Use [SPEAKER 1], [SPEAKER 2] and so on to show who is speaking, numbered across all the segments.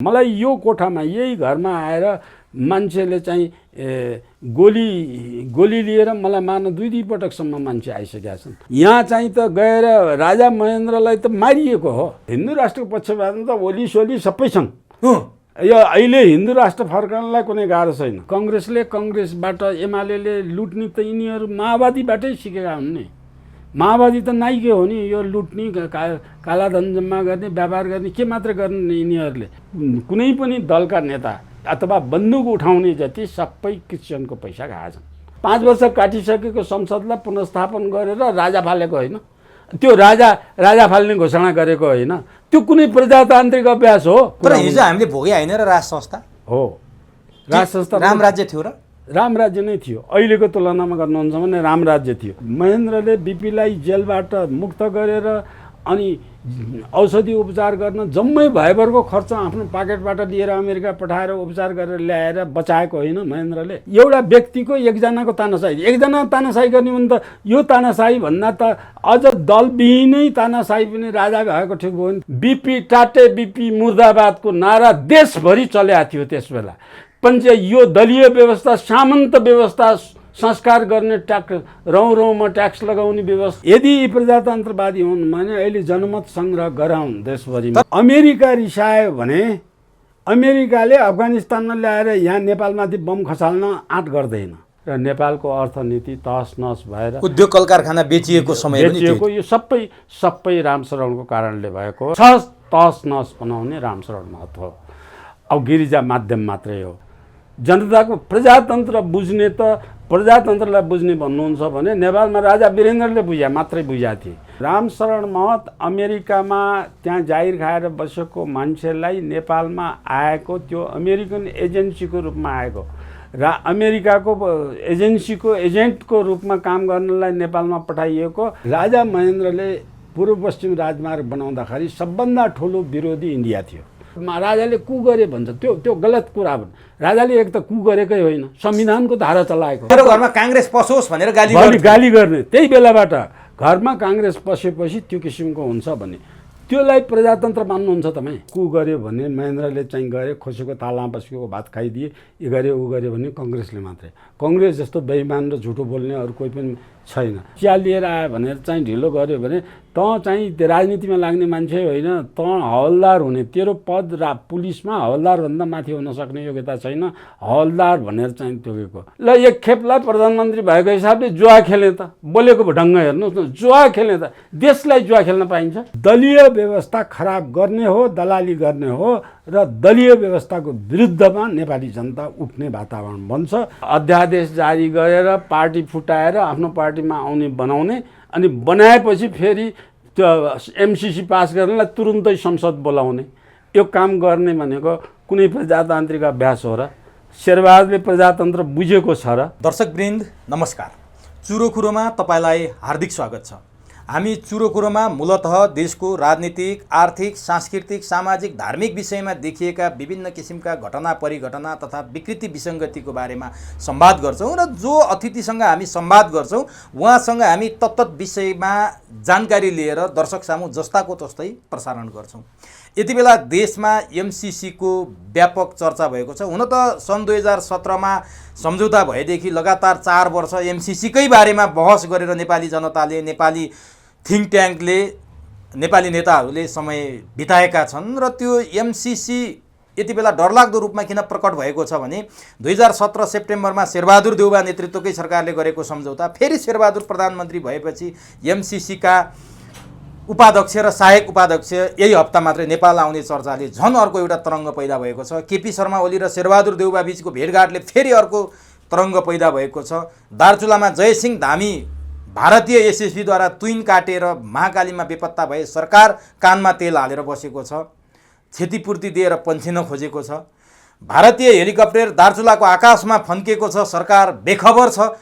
[SPEAKER 1] मलाई यो कोठामा यही घरमा आएर मान्छेले चाहिँ गोली लिएर मलाई मार्न दुई पटकसम्म मान्छे आइसकेका छन्। यहाँ चाहिँ त गएर राजा महेन्द्रलाई त मारिएको हो। हिन्दू राष्ट्रको पक्षमा त ओली सोली सबै छन्। यो अहिले हिन्दू राष्ट्र फर्कनलाई कुनै गाह्रो छैन। काङ्ग्रेसबाट एमाले लुट्ने त यिनीहरू माओवादीबाटै सिकेका हुन् नि। माओवादी त नाइके हो नि। यो लुट्ने कालाधन जम्मा गर्ने व्यापार गर्ने के मात्र गर्ने यिनीहरूले। कुनै पनि दलका नेता अथवा बन्दुक उठाउने जति सबै क्रिस्चियनको पैसा खाएछन्। 5 वर्ष काटिसकेको संसदलाई पुनर्स्थापन गरेर राजा फालेको होइन, त्यो राजा फाल्ने घोषणा गरेको होइन, त्यो कुनै प्रजातान्त्रिक अभ्यास हो।
[SPEAKER 2] तर हिजो हामीले भोगे होइन र राज संस्था
[SPEAKER 1] हो। राज संस्था
[SPEAKER 2] राम राज्य थियो र
[SPEAKER 1] राम राज्य नै थियो। अहिलेको तुलनामा गर्नुहुन्छ भने राम राज्य थियो। महेन्द्रले बिपीलाई जेलबाट मुक्त गरेर अनि औषधि उपचार गर्न जम्मै भयभरको खर्च आफ्नो पाकेटबाट लिएर अमेरिका पठाएर उपचार गरेर ल्याएर बचाएको होइन महेन्द्रले। एउटा व्यक्तिको एकजनाको तानाशाही, एकजना तानाशाही गर्ने भने त यो तानाशाही भन्दा त अझ दलविहीनै तानाशाही पनि राजा भएको ठिक हो नि। बिपी टाटे बिपी मुर्दाबादको नारा देशभरि चलेको थियो त्यस बेला। यो दलीय व्यवस्था, सामन्त व्यवस्था, संस्कार गर्ने ट्याक्स, रौँमा ट्याक्स लगाउने व्यवस्था, यदि प्रजातन्त्रवादी हुन् भने अहिले जनमत सङ्ग्रह गराउन् देशभरिमा। अमेरिका रिसायो भने अमेरिकाले अफगानिस्तानमा ल्याएर यहाँ नेपालमाथि बम खसाल्न आँट गर्दैन र नेपालको अर्थनीति तहस नहस भएर
[SPEAKER 2] उद्योग कल कारखाना बेचिएको समय पनि
[SPEAKER 1] बेचिएको। यो सबै रामशरणको कारणले भएको। तहस नहस बनाउने रामशरण महत्त्व हो। अब गिरिजा माध्यम मात्रै हो। जनताको प्रजातन्त्र बुझ्ने त प्रजातन्त्रलाई बुझ्ने भन्नुहुन्छ भने नेपालमा राजा वीरेन्द्रले मात्रै बुझाएको थिए। रामशरण महत अमेरिकामा त्यहाँ जागिर खाएर बसेको मान्छेलाई नेपालमा आएको त्यो अमेरिकन एजेन्सीको रूपमा आएको र अमेरिकाको एजेन्सीको एजेन्टको रूपमा काम गर्नलाई नेपालमा पठाइएको। राजा महेन्द्रले पूर्व पश्चिम राजमार्ग बनाउँदाखेरि सबभन्दा ठुलो विरोधी इन्डिया थियो। राजाले कु गरे भन्छ, त्यो गलत कुरा भन्छ। राजाले एक त कु गरेकै होइन, संविधानको धारा चलाएको।
[SPEAKER 2] घरमा काङ्ग्रेस पसोस् भनेर
[SPEAKER 1] गाली गर्ने। त्यही बेलाबाट घरमा काङ्ग्रेस पसेपछि त्यो किसिमको हुन्छ भने त्यसलाई प्रजातन्त्र मान्नुहुन्छ तपाईँ? कु गर्यो भने महेन्द्रले चाहिँ गरे, खोसेको तालमा बसेको भात खाइदिए, यो गरे ऊ गऱ्यो भने कङ्ग्रेसले मात्रै। कङ्ग्रेस जस्तो बेइमान र झुटो बोल्ने अरू कोही पनि छैन। चिया लिएर आयो भनेर चाहिँ ढिलो गर्यो भने त चाहिँ राजनीतिमा लाग्ने मान्छे होइन, त हवलदार हुने। तेरो पद पुलिसमा हवलदारभन्दा माथि हुन सक्ने योग्यता छैन, हवलदार भनेर चाहिँ तोकेको। ल एक खेपलाई प्रधानमन्त्री भएको हिसाबले जुवा खेले त, बोलेको ढङ्ग हेर्नुहोस् न, जुवा खेले त। देशलाई जुवा खेल्न पाइन्छ? दलीय व्यवस्था खराब गर्ने हो, दलाली गर्ने हो र दलीय व्यवस्थाको विरुद्धमा नेपाली जनता उठ्ने वातावरण बन्छ। अध्यादेश जारी गरेर पार्टी फुटाएर आफ्नो पार्टीमा आउने बनाउने, अनि बनाएपछि फेरि त्यो एमसिसी पास गर्नलाई तुरुन्तै संसद बोलाउने, यो काम गर्ने भनेको कुनै प्रजातान्त्रिक अभ्यास हो र? शेरबहादुरले प्रजातन्त्र बुझेको छ र?
[SPEAKER 2] दर्शकवृन्द नमस्कार। चुरो कुरोमा तपाईँलाई हार्दिक स्वागत छ। हामी चुरो कुरोमा मूलतः देशको राजनीतिक, आर्थिक, सांस्कृतिक, सामाजिक, धार्मिक विषयमा देखिएका विभिन्न किसिमका घटना परिघटना तथा विकृति विसङ्गतिको बारेमा संवाद गर्छौँ र जो अतिथिसँग हामी संवाद गर्छौँ उहाँसँग हामी तत्त विषयमा जानकारी लिएर दर्शक सामु जस्ताको तस्तै प्रसारण गर्छौँ। यति बेला देशमा एमसिसीको व्यापक चर्चा भएको छ। हुन त सन् 2017मा सम्झौता भएदेखि लगातार 4 वर्ष एमसिसीकै बारेमा बहस गरेर नेपाली जनताले, नेपाली थिङ्क ट्याङ्कले, नेपाली नेताहरूले समय बिताएका छन् र त्यो एमसिसी यति बेला डरलाग्दो रूपमा किन प्रकट भएको छ भने 2017 सेप्टेम्बरमा शेरबहादुर देउवा नेतृत्वकै सरकारले गरेको सम्झौता, फेरि शेरबहादुर प्रधानमन्त्री भएपछि एमसिसीका उपाध्यक्ष र सहायक उपाध्यक्ष यही हप्ता मात्रै नेपाल आउने चर्चाले झन् अर्को एउटा तरङ्ग पैदा भएको छ। केपी शर्मा ओली र शेरबहादुर देउवा बीचको भेटघाटले फेरि अर्को तरङ्ग पैदा भएको छ। दार्चुलामा जयसिंह धामी भारतीय एसएसबीद्वारा तुइन काटेर महाकालीमा बेपत्ता भए सरकार कानमा तेल हालेर बसेको छ, क्षतिपूर्ति दिएर पन्छिन खोजेको छ। भारतीय हेलिकप्टर दार्चुलाको आकाशमा फन्किएको छ, सरकार बेखबर छ।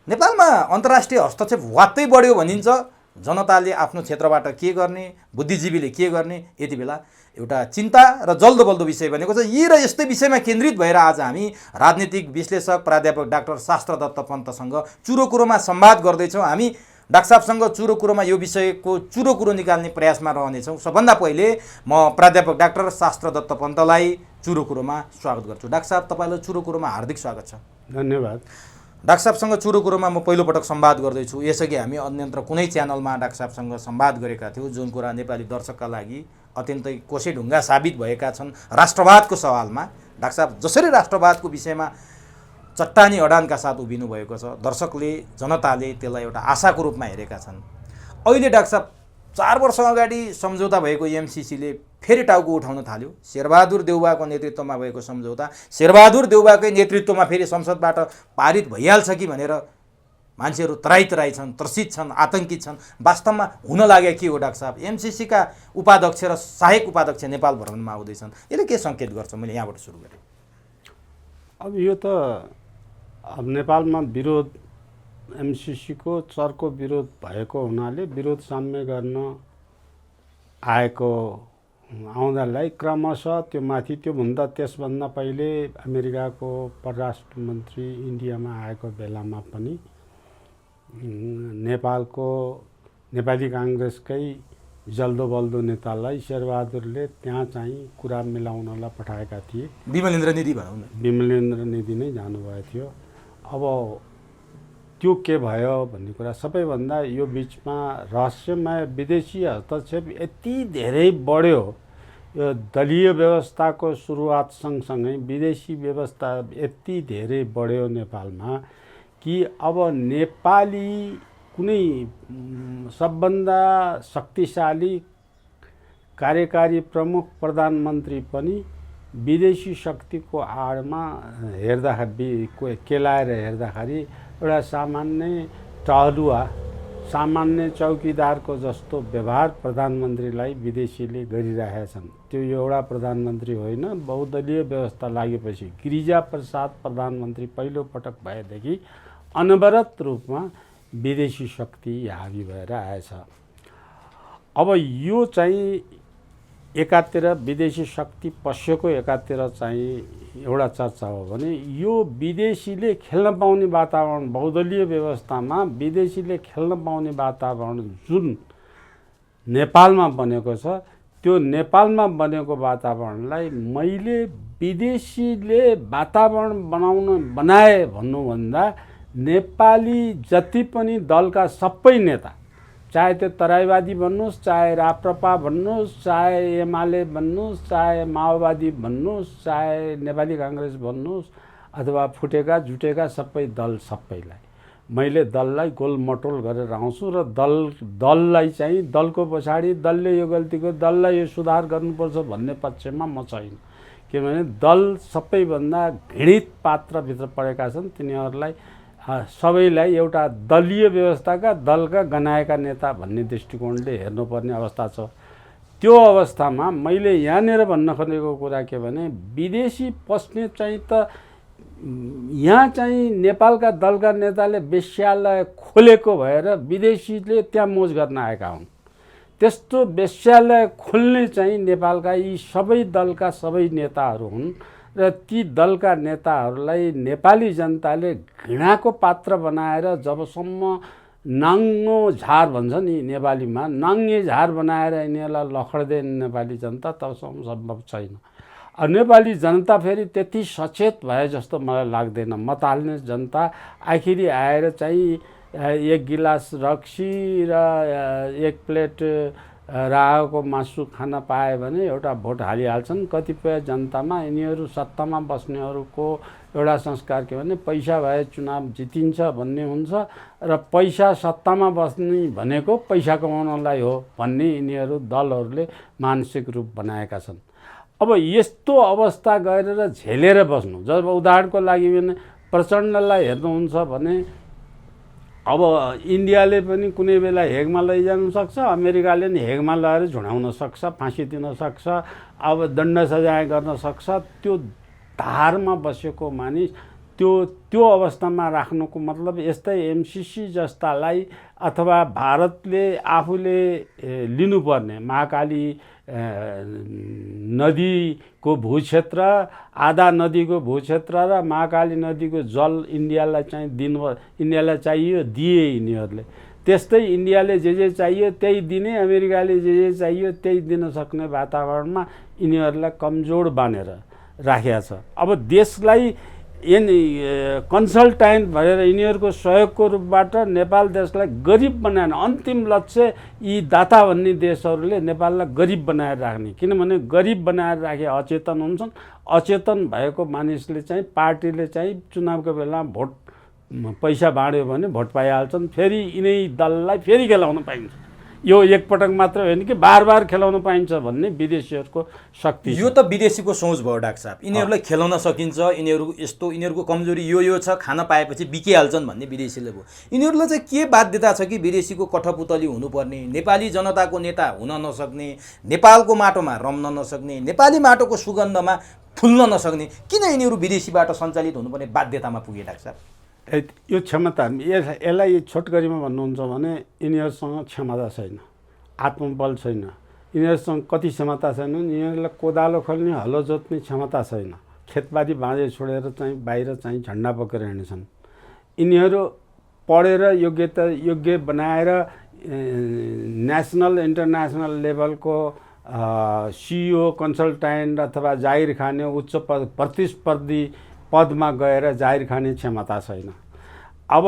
[SPEAKER 2] नेपालमा अन्तर्राष्ट्रिय हस्तक्षेप वात्तै बढ्यो भनिन्छ। जनताले आफ्नो क्षेत्रबाट के गर्ने, बुद्धिजीवीले के गर्ने, यति बेला एउटा चिन्ता र जल्दो बल्दो विषय बनेको छ। यी र यस्तै विषयमा केन्द्रित भएर आज हामी राजनीतिक विश्लेषक प्राध्यापक डाक्टर शास्त्रदत्त पन्तसँग चुरो कुरोमा संवाद गर्दैछौँ। हामी डाक्टर साहबसँग चुरो कुरोमा यो विषयको चुरो कुरो निकाल्ने प्रयासमा रहनेछौँ। सबभन्दा पहिले म प्राध्यापक डाक्टर शास्त्रदत्त पन्तलाई चुरो कुरोमा स्वागत गर्छु। डाक्टर साहब, तपाईँलाई चुरो कुरोमा हार्दिक स्वागत छ।
[SPEAKER 1] धन्यवाद।
[SPEAKER 2] डाक्टर साहबसँग चुरो कुरोमा म पहिलोपटक संवाद गर्दैछु। यसअघि हामी अन्यत्र कुनै च्यानलमा डाक्टर साहबसँग संवाद गरेका थियौँ, जुन कुरा नेपाली दर्शकका लागि अत्यन्तै कोसेढुङ्गा साबित भएका छन्। राष्ट्रवादको सवालमा डाक्टर साहब जसरी राष्ट्रवादको विषयमा चट्टानी अडानका साथ उभिनु भएको छ, दर्शकले, जनताले त्यसलाई एउटा आशाको रूपमा हेरेका छन्। अहिले डाक्टर साहब 4 वर्ष अगाडि सम्झौता भएको एमसिसीले फेरि टाउको उठाउन थाल्यो। शेरबहादुर देउवाको नेतृत्वमा भएको सम्झौता शेरबहादुर देउवाकै नेतृत्वमा फेरि संसदबाट पारित भइहाल्छ कि भनेर मान्छेहरू तराई छन्, त्रसित छन्, आतंकित छन्। वास्तवमा हुन लाग्यो के हो डाक्टर साहब? एमसिसीका उपाध्यक्ष र सहायक उपाध्यक्ष नेपाल भ्रमणमा आउँदैछन्। यसले के सङ्केत गर्छ? मैले यहाँबाट सुरु गरेँ।
[SPEAKER 1] अब यो त अब नेपालमा विरोध, एमसिसीको चर्को विरोध भएको हुनाले विरोध साम्य गर्न आउँदालाई क्रमशः त्यो माथि, त्योभन्दा त्यसभन्दा पहिले अमेरिकाको परराष्ट्र मन्त्री इन्डियामा आएको बेलामा पनि नेपाली काङ्ग्रेसकै जल्दो बल्दो नेतालाई शेरबहादुरले त्यहाँ चाहिँ कुरा मिलाउनलाई पठाएका थिए।
[SPEAKER 2] विमलेन्द्र निधि भनौँ न,
[SPEAKER 1] विमलेन्द्र निधि नै जानुभएको थियो। अब त्यो के भयो भन्ने कुरा, सबैभन्दा यो बिचमा रहस्यमय विदेशी हस्तक्षेप यति धेरै बढ्यो। यो दलीय व्यवस्थाको सुरुवात सँगसँगै विदेशी व्यवस्था यति धेरै बढ्यो नेपालमा कि अब नेपाली कुनै सबभन्दा शक्तिशाली कार्यकारी प्रमुख प्रधानमन्त्री पनि विदेशी शक्तिको आडमा हेर्दाखेरि, केलाएर हेर्दाखेरि एउटा सामान्य टहलुवा, सामान्य चौकीदारको जस्तो व्यवहार प्रधानमन्त्रीलाई विदेशीले गरिरहेका छन्। त्यो एउटा प्रधानमन्त्री होइन, बहुदलीय व्यवस्था लागेपछि गिरिजाप्रसाद प्रधानमन्त्री पहिलोपटक भएदेखि अनवरत रूपमा विदेशी शक्ति हावी भएर आएछ। अब यो चाहिँ एकातिर विदेशी शक्ति पस्यको एकातिर चाहिँ एउटा चर्चा हो भने, यो विदेशीले खेल्न पाउने वातावरण, बहुदलीय व्यवस्थामा विदेशीले खेल्न पाउने वातावरण जुन नेपालमा बनेको छ, त्यो नेपालमा बनेको वातावरणलाई मैले विदेशीले वातावरण बनाए भन्नुभन्दा नेपाली जति पनि दलका सबै नेता, चाहे त्यो तराईवादी भन्नुहोस्, चाहे राप्रपा भन्नुहोस्, चाहे एमाले भन्नुहोस्, चाहे माओवादी भन्नुहोस्, चाहे नेपाली काङ्ग्रेस भन्नुहोस्, अथवा फुटेका जुटेका सबै दल, सबैलाई मैले दललाई गोलमटोल गरेर आउँछु र दललाई चाहिँ दलको पछाडि दलले यो गल्तीको, दललाई यो सुधार गर्नुपर्छ भन्ने पक्षमा म छैन। किनभने दल सबैभन्दा घृणित पात्रभित्र परेका छन्। तिनीहरूलाई सबैलाई एउटा दलीय व्यवस्थाका, दलका गनाएका नेता भन्ने दृष्टिकोणले हेर्नुपर्ने अवस्था छ। त्यो अवस्थामा मैले यहाँनिर भन्न खोजेको कुरा के भने, विदेशी पस्ने चाहिँ त यहाँ चाहिँ नेपालका दलका नेताले वेश्यालय खोलेको भएर विदेशीले त्यहाँ मोज गर्न आएका हुन्। त्यस्तो वेश्यालय खोल्ने चाहिँ नेपालका यी सबै दलका सबै नेताहरू हुन् र ती दलका नेताहरूलाई नेपाली जनताले घृणाको पात्र बनाएर जबसम्म नाङ्गो झार भन्छ नि नेपालीमा, नाङ्गे झार बनाएर यिनीहरूलाई लखड्दैन नेपाली जनता, तबसम्म सम्भव छैन। नेपाली जनता फेरि त्यति सचेत भए जस्तो मलाई लाग्दैन। मत हाल्ने जनता आखिरी आएर चाहिँ एक गिलास रक्सी र एक प्लेट रायोको मासु खान पाए भने एउटा भोट हालिहाल्छन्। कतिपय जनतामा यिनीहरू सत्तामा बस्नेहरूको एउटा संस्कार के भने पैसा भए चुनाव जितिन्छ भन्ने हुन्छ र पैसा सत्तामा बस्ने भनेको पैसा कमाउनलाई हो भन्ने यिनीहरू दलहरूले मानसिक रूप बनाएका छन्। अब यस्तो अवस्था गरेर झेलेर बस्नु, जब उदाहरणको लागि भने प्रचण्डलाई हेर्नुहुन्छ भने अब इन्डियाले पनि कुनै बेला हेगमा लैजान सक्छ, अमेरिकाले नि हेगमा लगेर झुडाउन सक्छ, फाँसी दिन सक्छ, अब दण्ड सजाय गर्न सक्छ। त्यो धारमा बसेको मानिस त्यो अवस्थामा राख्नुको मतलब यस्तै एमसिसी जस्तालाई अथवा भारतले आफूले लिनुपर्ने महाकाली नदीको भूक्षेत्र, आधा नदीको भूक्षेत्र र महाकाली नदीको जल इन्डियालाई चाहियो, दिए यिनीहरूले। त्यस्तै इन्डियाले जे चाहियो त्यही दिने, अमेरिकाले जे चाहियो त्यही दिन सक्ने वातावरणमा यिनीहरूलाई कमजोर बानेर राखेको छ। अब देशलाई कन्सल्टेन्ट भएर यिनीहरूको सहयोगको रूपबाट नेपाल देशलाई गरिब बनाएन। अन्तिम लक्ष्य यी दाता भन्ने देशहरूले नेपाललाई गरिब बनाएर राख्ने, किनभने गरिब बनाएर राखे अचेतन हुन्छन्। अचेतन भएको मानिसले चाहिँ पार्टीले चाहिँ चुनावको बेलामा भोट पैसा बाँड्यो भने भोट पाइहाल्छन्, फेरि यिनै दललाई फेरि खेलाउन पाइन्छ। यो एकपटक मात्र होइन कि बार बार खेलाउन पाइन्छ भन्ने विदेशीहरूको शक्ति।
[SPEAKER 2] यो त विदेशीको सोच भयो डाक्टर साहब। यिनीहरूलाई खेलाउन सकिन्छ, यिनीहरूको कमजोरी यो छ, खान पाएपछि बिकिहाल्छन् भन्ने विदेशीले भयो। यिनीहरूलाई चाहिँ के बाध्यता छ कि विदेशीको कठपुतली हुनुपर्ने, नेपाली जनताको नेता हुन नसक्ने, नेपालको माटोमा रम्न नसक्ने, नेपाली माटोको सुगन्धमा फुल्न नसक्ने, किन यिनीहरू विदेशीबाट सञ्चालित हुनुपर्ने बाध्यतामा पुगे डाक्टर साहब?
[SPEAKER 1] यो क्षमता, यसलाई छोटकरीमा भन्नुहुन्छ भने यिनीहरूसँग क्षमता छैन, आत्मबल छैन। यिनीहरूसँग कति क्षमता छैन, यिनीहरूलाई कोदालो खोल्ने, हलो जोत्ने क्षमता छैन। खेतबारी बाँझे छोडेर चाहिँ बाहिर चाहिँ झन्डा बोकेर हिँड्छन्। यिनीहरू पढेर योग्य बनाएर नेसनल इन्टरनेसनल लेभलको CEO, कन्सल्टेन्ट अथवा जागिर खाने उच्च प्रतिस्पर्धी पदमा गएर जागिर खाने क्षमता छैन। अब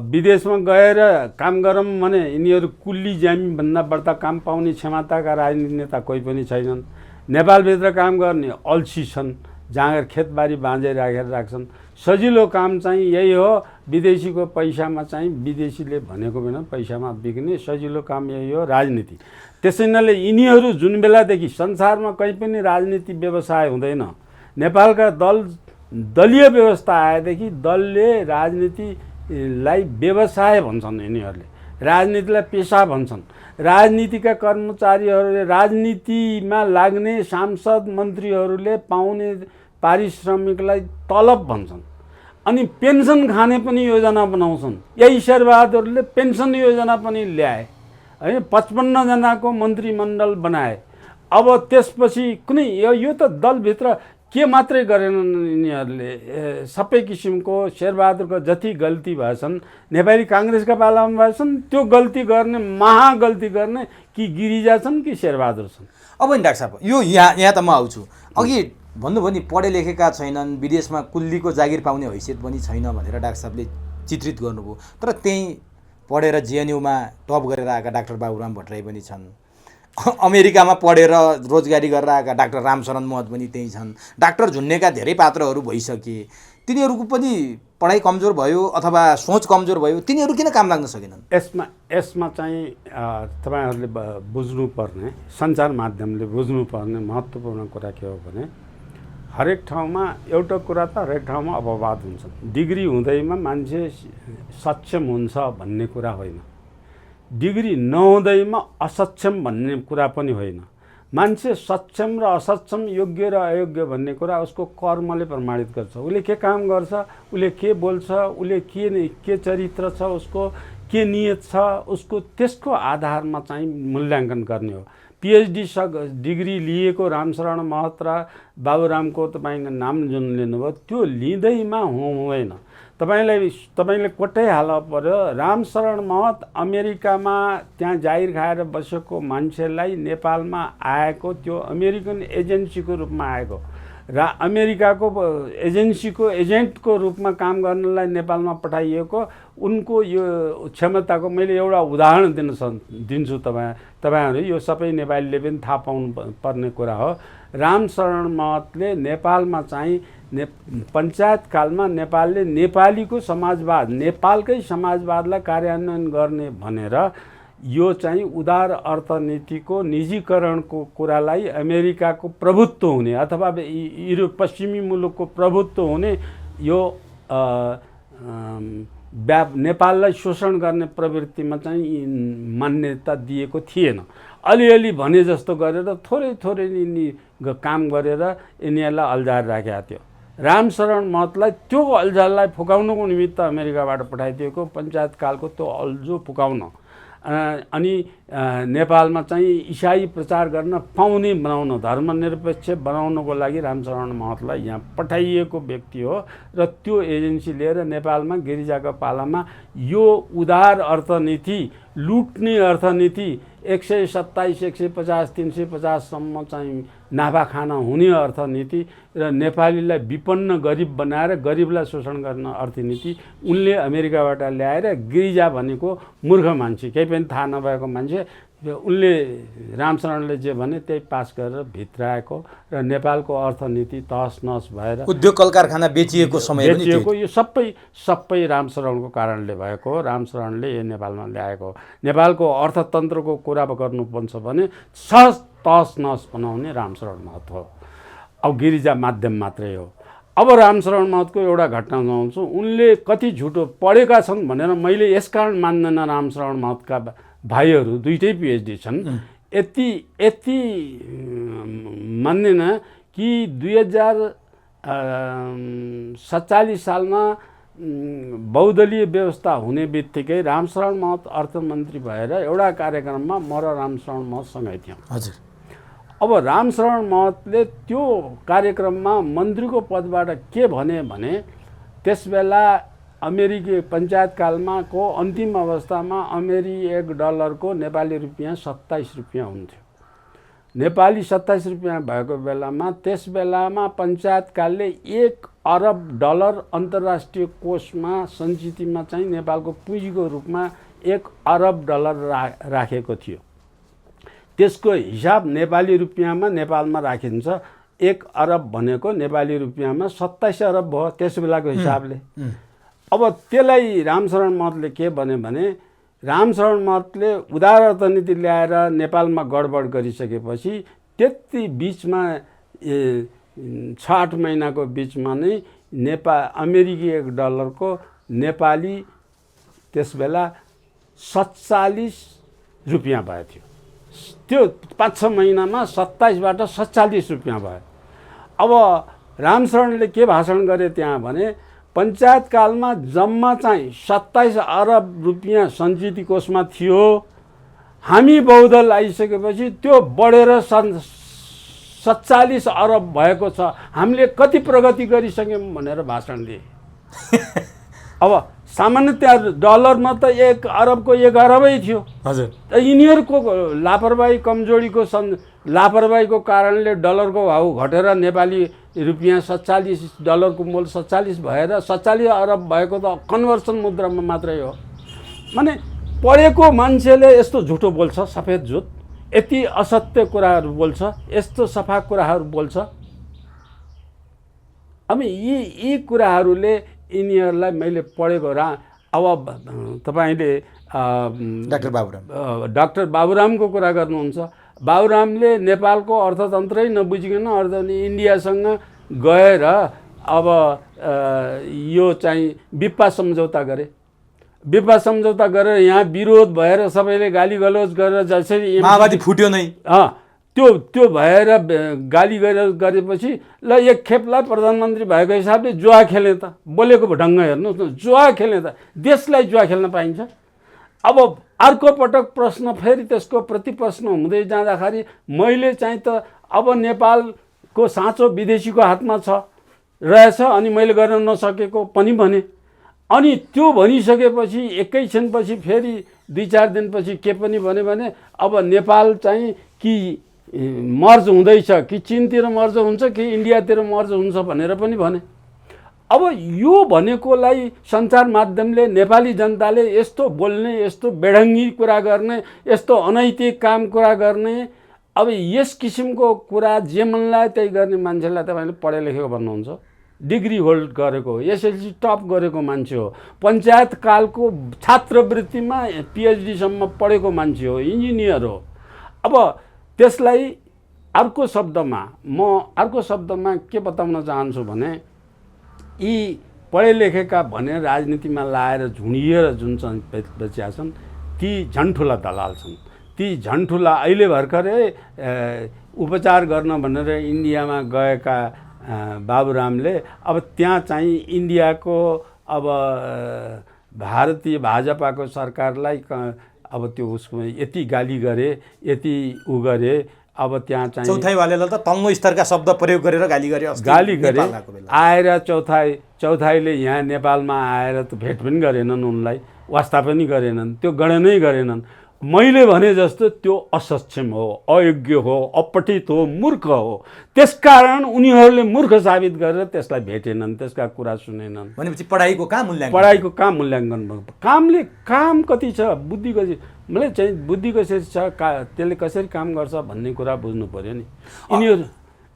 [SPEAKER 1] विदेशमा गएर काम गरौँ भने यिनीहरू कुल्ली ज्यामी भन्दा बढ्ता काम पाउने क्षमताका राजनीतिक नेता कोही पनि छैनन्। नेपालभित्र काम गर्ने अल्छी छन्, जाँगर खेतबारी बाँझे राखेर राख्छन्। सजिलो काम चाहिँ यही हो, विदेशीको पैसामा चाहिँ विदेशीले भनेको बिना पैसामा बिक्ने सजिलो काम यही हो, राजनीति। त्यसैले यिनीहरू जुन बेलादेखि संसारमा कहीँ पनि राजनीति व्यवसाय हुँदैन, नेपालका दलीय व्यवस्था आएदेखि दलले राजनीतिलाई व्यवसाय भन्छन्, यिनीहरूले राजनीतिलाई पेसा भन्छन्। राजनीतिका कर्मचारीहरूले, राजनीतिमा लाग्ने सांसद मन्त्रीहरूले पाउने पारिश्रमिकलाई तलब भन्छन्। अनि पेन्सन खाने पनि योजना बनाउँछन्। यही शेरबहादुरले पेन्सन योजना पनि ल्याए है, 55 जनाको मन्त्रीमण्डल बनाए। अब त्यसपछि कुनै यो त दलभित्र के मात्रै गरेनन् यिनीहरूले, सबै किसिमको शेरबहादुरको जति गल्ती भएछन् नेपाली काङ्ग्रेसका पालामा भएछन्, त्यो गल्ती गर्ने महागल्ती गर्ने कि गिरिजा छन् कि शेरबहादुर छन्।
[SPEAKER 2] अब नि डाक्टर साहब, यो यहाँ त म आउँछु। अघि भन्नुभयो नि पढे लेखेका छैनन्, विदेशमा कुल्लीको जागिर पाउने हैसियत पनि छैन भनेर डाक्टर साहबले चित्रित गर्नुभयो। तर त्यहीँ पढेर JNUमा टप गरेर आएका डाक्टर बाबुराम भट्टराई पनि छन्। अमेरिकामा पढेर रोजगारी गरेर आएका डाक्टर रामशरण महत पनि त्यही छन्। डाक्टर झुन्नेका धेरै पात्रहरू भइसके, तिनीहरूको पनि पढाइ कमजोर भयो अथवा सोच कमजोर भयो, तिनीहरू किन काम लाग्न सकेनन्?
[SPEAKER 1] यसमा चाहिँ तपाईँहरूले बुझ्नुपर्ने, सञ्चार माध्यमले बुझ्नुपर्ने महत्त्वपूर्ण कुरा के हो भने हरेक ठाउँमा एउटा कुरा त हरेक ठाउँमा अपवाद हुन्छ। डिग्री हुँदैमा मान्छे सक्षम हुन्छ भन्ने कुरा होइन, डिग्री नहुँदैमा असक्षम भन्ने कुरा पनि होइन। मान्छे सक्षम र असक्षम, योग्य र अयोग्य भन्ने कुरा उसको कर्मले प्रमाणित गर्छ। उसले के काम गर्छ, उसले के बोल्छ, उसले के चरित्र छ, उसको के नियत छ, उसको त्यसको आधारमा चाहिँ मूल्याङ्कन गर्ने हो। PhD डिग्री लिएको रामशरण महत र बाबुरामको तपाईँको नाम जुन लिनुभयो त्यो लिँदैमा हुँदैन। तपाईँले कोटै हाल पर्यो। रामशरण महत अमेरिकामा त्यहाँ जागिर खाएर बसेको मान्छेलाई नेपालमा आएको, त्यो अमेरिकन एजेन्सीको रूपमा आएको र अमेरिकाको एजेन्सीको एजेन्टको रूपमा काम गर्नलाई नेपालमा पठाइएको उनको यो क्षमताको मैले एउटा उदाहरण दिन्छु तपाईँहरू। यो सबै नेपालीले पनि थाहा पाउनु पर्ने कुरा हो। रामशरण महतले नेपालमा चाहिँ पञ्चायत कालमा नेपालले नेपालीको समाजवाद, नेपालकै समाजवादलाई कार्यान्वयन गर्ने भनेर यो चाहिँ उदार अर्थनीतिको निजीकरणको कुरालाई अमेरिकाको प्रभुत्व हुने अथवा पश्चिमी मुलुकको प्रभुत्व हुने यो नेपाललाई शोषण गर्ने प्रवृत्तिमा चाहिँ मान्यता दिएको थिएन। अलिअलि भने जस्तो गरेर थोरै यिनी काम गरेर यिनीहरूलाई अल्झाएर राखेका थियो। रामशरण महतलाई त्यो अल्झाललाई फुकाउनको निमित्त अमेरिकाबाट पठाइदिएको, पञ्चायत कालको त्यो अल्झो फुकाउन। अनि नेपालमा चाहिँ इसाई प्रचार गर्न पाउने बनाउन, धर्मनिरपेक्ष बनाउनको लागि रामशरण महतलाई यहाँ पठाइएको व्यक्ति हो र त्यो एजेन्सी लिएर नेपालमा गिरिजाको पालामा यो उदार अर्थनीति, लुट्ने अर्थनीति 127, 150, 350सम्म चाहिँ नाफा खाना हुने अर्थनीति र नेपालीलाई विपन्न गरिब बनाएर गरिबलाई शोषण गर्न अर्थनीति उनले अमेरिकाबाट ल्याएर गिरिजा भनेको मूर्ख मान्छे, केही पनि थाहा नभएको मान्छे, उनले रामशरणले जे भने त्यही पास गरेर भित्राएको र नेपालको अर्थनीति तहस नहस भएर
[SPEAKER 2] उद्योग कल कारखाना बेचिएको समय पनि
[SPEAKER 1] बेचिएको यो सबै रामशरणको कारणले भएको हो। रामशरणले यो नेपालमा ल्याएको। नेपालको अर्थतन्त्रको कुरा गर्नुपर्छ भने सहज तहस नहस बनाउने रामशरण महत हो। अब गिरिजा माध्यम मात्रै हो। अब रामशरण महतको एउटा घटना सुनाउँछु। उनले कति झुटो पढेका छन् भनेर मैले यसकारण मान्दैन। रामशरण महतका भाइहरू दुईटै पिएचडी छन्। यति मान्दैन कि 2047 सालमा बहुदलीय व्यवस्था हुने बित्तिकै रामशरण महत अर्थमन्त्री भएर एउटा कार्यक्रममा म र रामशरण महत सँगै थियौँ।
[SPEAKER 2] हजुर।
[SPEAKER 1] अब रामशरण महतले त्यो कार्यक्रममा मन्त्रीको पदबाट के भने त्यसबेला अमेरिकी पञ्चायतकालमा को अन्तिम अवस्थामा $1 को नेपाली रुपियाँ 27 रुपियाँ हुन्थ्यो। नेपाली 27 रुपियाँ भएको बेलामा त्यस बेलामा पञ्चायतकालले $1 अरब अन्तर्राष्ट्रिय कोषमा सञ्चितमा चाहिँ नेपालको पुँजीको रूपमा $1 अरब राखेको थियो। त्यसको हिसाब नेपाली रुपियाँमा नेपालमा राखिन्छ। 1 अरब भनेको नेपाली रुपियाँमा 27 अरब भयो त्यस बेलाको हिसाबले। अब त्यसलाई रामशरण महतले के भने रामशरण महतले उदार अर्थनीति ल्याएर नेपालमा गडबड गरिसकेपछि त्यति बिचमा 6-8 महिनाको बिचमा नै अमेरिकी $1 को नेपाली त्यसबेला 47 रुपियाँ भयो थियो। त्यो 5-6 महिनामा 27बाट 47 रुपियाँ भयो। अब रामशरणले के भाषण गरे त्यहाँ भने पञ्चायतकालमा जम्मा चाहिँ 27 अरब रुपियाँ सञ्चित कोषमा थियो। हामी बहुदल आइसकेपछि त्यो बढेर 47 अरब भएको छ। हामीले कति प्रगति गरिसक्यौँ भनेर भाषण दिए। अब सामान्यतया डलरमा त 1 अरबको 1 अरबै थियो।
[SPEAKER 2] हजुर।
[SPEAKER 1] यिनीहरूको लापरवाही कमजोरीको लापरवाहीको कारणले डलरको भाउ घटेर नेपाली रुपियाँ $47 को मूल 47 भएर 47 अरब भएको त कन्भर्सन मुद्रामा मात्रै हो। माने पढेको मान्छेले यस्तो झुटो बोल्छ, सफेद झुट, यति असत्य कुराहरू बोल्छ, यस्तो सफा कुराहरू बोल्छ। अब यी कुराहरूले यिनीहरूलाई मैले पढेको अब तपाईँले डाक्टर बाबुरामको कुरा गर्नुहुन्छ। बाबुरामले नेपालको अर्थतन्त्रै नबुझिकन इन्डियासँग गएर अब यो चाहिँ बिप्पा सम्झौता गरे। बिप्पा सम्झौता गरेर यहाँ विरोध भएर सबैले गाली गलौज गरेर जसरी
[SPEAKER 2] माओवादी फुट्यो नै
[SPEAKER 1] त्यो भएर गाली गरेपछि ल एक खेपलाई प्रधानमन्त्री भएको हिसाबले जुवा खेले त। बोलेको ढङ्ग हेर्नुहोस् न, जुवा खेले त। देशलाई जुवा खेल्न पाइन्छ? अब अर्को पटक प्रश्न फेरि त्यसको प्रति प्रश्न हुँदै जाँदाखेरि मैले चाहिँ त अब नेपालको साँचो विदेशीको हातमा रहेछ अनि मैले गर्न नसकेको पनि भने। अनि त्यो भनिसकेपछि एकैछिनपछि फेरि 2-4 दिनपछि के पनि भने अब नेपाल चाहिँ कि मर्ज हुँदैछ कि चीनतिर मर्ज हुन्छ कि इन्डियातिर मर्ज हुन्छ भनेर पनि भने। अब यो भनेकोलाई सञ्चार माध्यमले नेपाली जनताले यस्तो बोल्ने, यस्तो बेढङ्गी कुरा गर्ने, यस्तो अनैतिक काम कुरा गर्ने, अब यस किसिमको कुरा जे मनलाई त्यही गर्ने मान्छेलाई तपाईँले पढे लेखेको भन्नुहुन्छ। डिग्री होल्ड गरेको, एसएलसी टप गरेको मान्छे हो, पञ्चायत कालको छात्रवृत्तिमा पिएचडीसम्म पढेको मान्छे हो, इन्जिनियर हो। अब त्यसलाई अर्को शब्दमा के बताउन चाहन्छु भने यी पढे लेखेका भने राजनीतिमा लाएर झुन्डिएर जुन चाहिँ बचिया छन् ती झन्ठुला दलाल छन्। ती झन्ठुला अहिले भर्खरै उपचार गर्न भनेर इन्डियामा गएका बाबुरामले अब त्यहाँ चाहिँ इन्डियाको अब भारतीय भाजपाको सरकारलाई अब त्यो उसको यति गाली गरे, यति उ गरे, अब त्यहाँ चाहिँ
[SPEAKER 2] चौथाइवालेलाई त तल्लो स्तरका शब्द प्रयोग गरेर गाली गरे
[SPEAKER 1] आएर चौथाइले यहाँ नेपालमा आएर त भेट पनि गरेनन्, उनलाई वास्ता पनि गरेनन्, त्यो गणनै गरेनन्। मैले भने जस्तो त्यो असक्षम हो, अयोग्य हो, अपठित हो, मूर्ख हो। त्यसकारण उनीहरूले मूर्ख साबित गरेर त्यसलाई भेटेनन्, त्यसका कुरा सुनेनन्।
[SPEAKER 2] भनेपछि पढाइको कहाँ
[SPEAKER 1] मूल्याङ्कन कामले काम कति छ, बुद्धि कति, मलाई चाहिँ बुद्धि कसरी छ, त्यसले कसरी काम गर्छ भन्ने कुरा बुझ्नु पर्यो नि।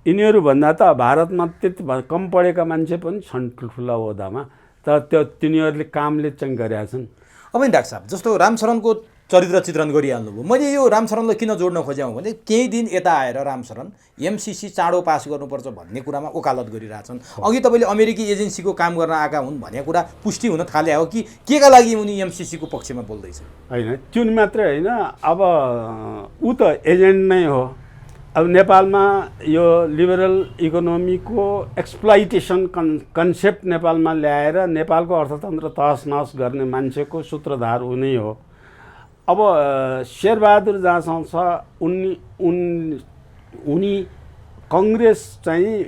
[SPEAKER 1] यिनीहरूभन्दा त भारतमा त्यति कम पढेका मान्छे पनि छन् ठुल्ठुला ओहदामा, तर त्यो तिनीहरूले कामले चाहिँ गरेका छन्।
[SPEAKER 2] अब नि डाक्टर साहब, जस्तो रामशरणको चरित्र चित्रण गरिहाल्नुभयो। मैले यो रामशरणलाई किन जोड्न खोजेँ भने केही दिन यता आएर रामशरण एमसिसी चाँडो पास गर्नुपर्छ भन्ने कुरामा वकालत गरिरहेछन्। अघि तपाईँले अमेरिकी एजेन्सीको काम गर्न आएका हुन् भन्ने कुरा पुष्टि हुन थाले हो कि के का लागि उनी एमसिसीको पक्षमा बोल्दैछ?
[SPEAKER 1] होइन, त्यो मात्रै होइन, अब ऊ त एजेन्ट नै हो। अब नेपालमा यो लिबरल इकोनोमीको एक्सप्लाइटेसन कन्सेप्ट नेपालमा ल्याएर नेपालको अर्थतन्त्र तहस नहस गर्ने मान्छेको सूत्रधार ऊ नै हो। अब शेरबहादुर जहाँसँग छ, उनी कङ्ग्रेस चाहिँ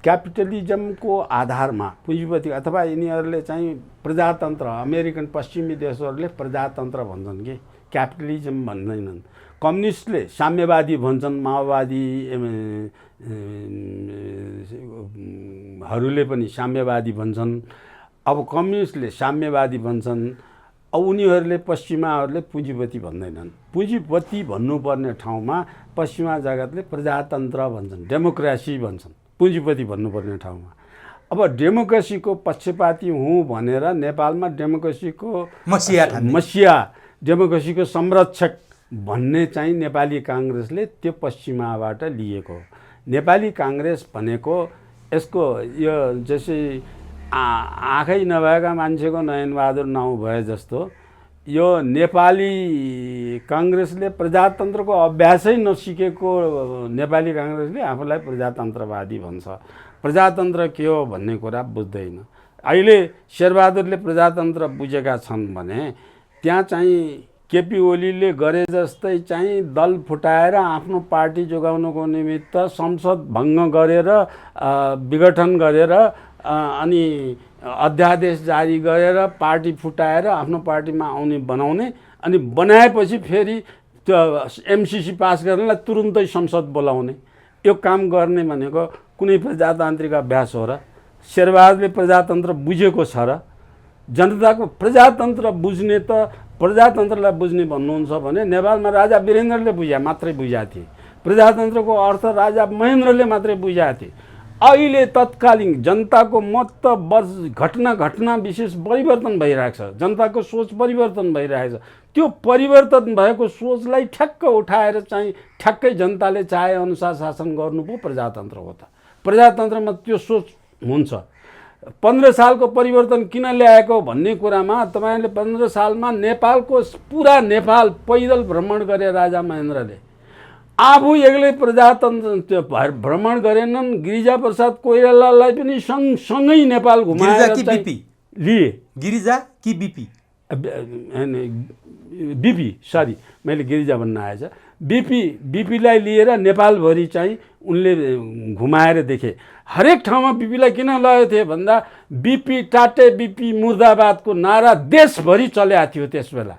[SPEAKER 1] क्यापिटलिजमको आधारमा पुँजीपति अथवा यिनीहरूले चाहिँ प्रजातन्त्र, अमेरिकन पश्चिमी देशहरूले प्रजातन्त्र भन्छन् कि क्यापिटलिजम भन्दैनन्। कम्युनिस्टले साम्यवादी भन्छन्, माओवादीहरूले पनि साम्यवादी भन्छन्। अब कम्युनिस्टले साम्यवादी भन्छन्, अब उनीहरूले पश्चिमाहरूले पुँजीपति भन्दैनन्। पुँजीपति भन्नुपर्ने ठाउँमा पश्चिमा जगतले प्रजातन्त्र भन्छन्, डेमोक्रेसी भन्छन्, पुँजीपति भन्नुपर्ने ठाउँमा। अब डेमोक्रेसीको पक्षपाती हुँ भनेर नेपालमा डेमोक्रेसीको मसिया डेमोक्रेसीको संरक्षक भन्ने चाहिँ नेपाली काङ्ग्रेसले त्यो पश्चिमाबाट लिएको हो। नेपाली काङ्ग्रेस भनेको यसको यो जसै आँखै नभएका मान्छेको नयनबहादुर नाउँ भए जस्तो यो नेपाली काङ्ग्रेसले प्रजातन्त्रको अभ्यासै नसिकेको नेपाली काङ्ग्रेसले आफूलाई प्रजातन्त्रवादी भन्छ। प्रजातन्त्र के हो भन्ने कुरा बुझ्दैन। अहिले शेरबहादुरले प्रजातन्त्र बुझेका छन् भने त्यहाँ चाहिँ केपी ओलीले गरे जस्तै चाहिँ दल फुटाएर आफ्नो पार्टी जोगाउनको निमित्त संसद भङ्ग गरेर विघटन गरेर अनि अध्यादेश जारी गरेर पार्टी फुटाएर आफ्नो पार्टीमा आउने बनाउने, अनि बनाएपछि फेरि त्यो एमसिसी पास गर्नलाई तुरुन्तै संसद बोलाउने, यो काम गर्ने भनेको कुनै प्रजातान्त्रिक अभ्यास हो र? शेरबहादुरले प्रजातन्त्र बुझेको छ र? जनताको प्रजातन्त्र बुझ्ने त प्रजातन्त्रलाई बुझ्ने भन्नुहुन्छ भने नेपालमा राजा वीरेन्द्रले मात्रै बुझाएको थिए। प्रजातन्त्रको अर्थ राजा महेन्द्रले मात्रै बुझाएको थिए। अहिले तत्कालीन जनताको मत त घटना विशेष परिवर्तन भइरहेको छ, जनताको सोच परिवर्तन भइरहेको छ। त्यो परिवर्तन भएको सोचलाई ठ्याक्क उठाएर चाहिँ ठ्याक्कै जनताले चाहे अनुसार शासन गर्नु पो प्रजातन्त्र हो त। प्रजातन्त्रमा त्यो सोच हुन्छ। 15 सालको परिवर्तन किन ल्याएको भन्ने कुरामा तपाईँले 15 सालमा नेपालको पुरा नेपाल पैदल भ्रमण गरे राजा महेन्द्रले। आफू एक्लै प्रजातन्त्र भ्रमण गरेनन्, गिरिजाप्रसाद कोइरालालाई पनि सँगसँगै नेपाल घुमाएर लिए।
[SPEAKER 2] गिरिजा कि बिपी?
[SPEAKER 1] बिपी, सरी मैले गिरिजा भन्न आएछ। बिपीलाई लिएर नेपालभरि चाहिँ उनले घुमाएर देखे। हरेक ठाउँमा बिपीलाई किन लगेको थिए भन्दा बिपी टाटे बिपी मुर्दाबादको नारा देशभरि चलेको थियो त्यस बेला।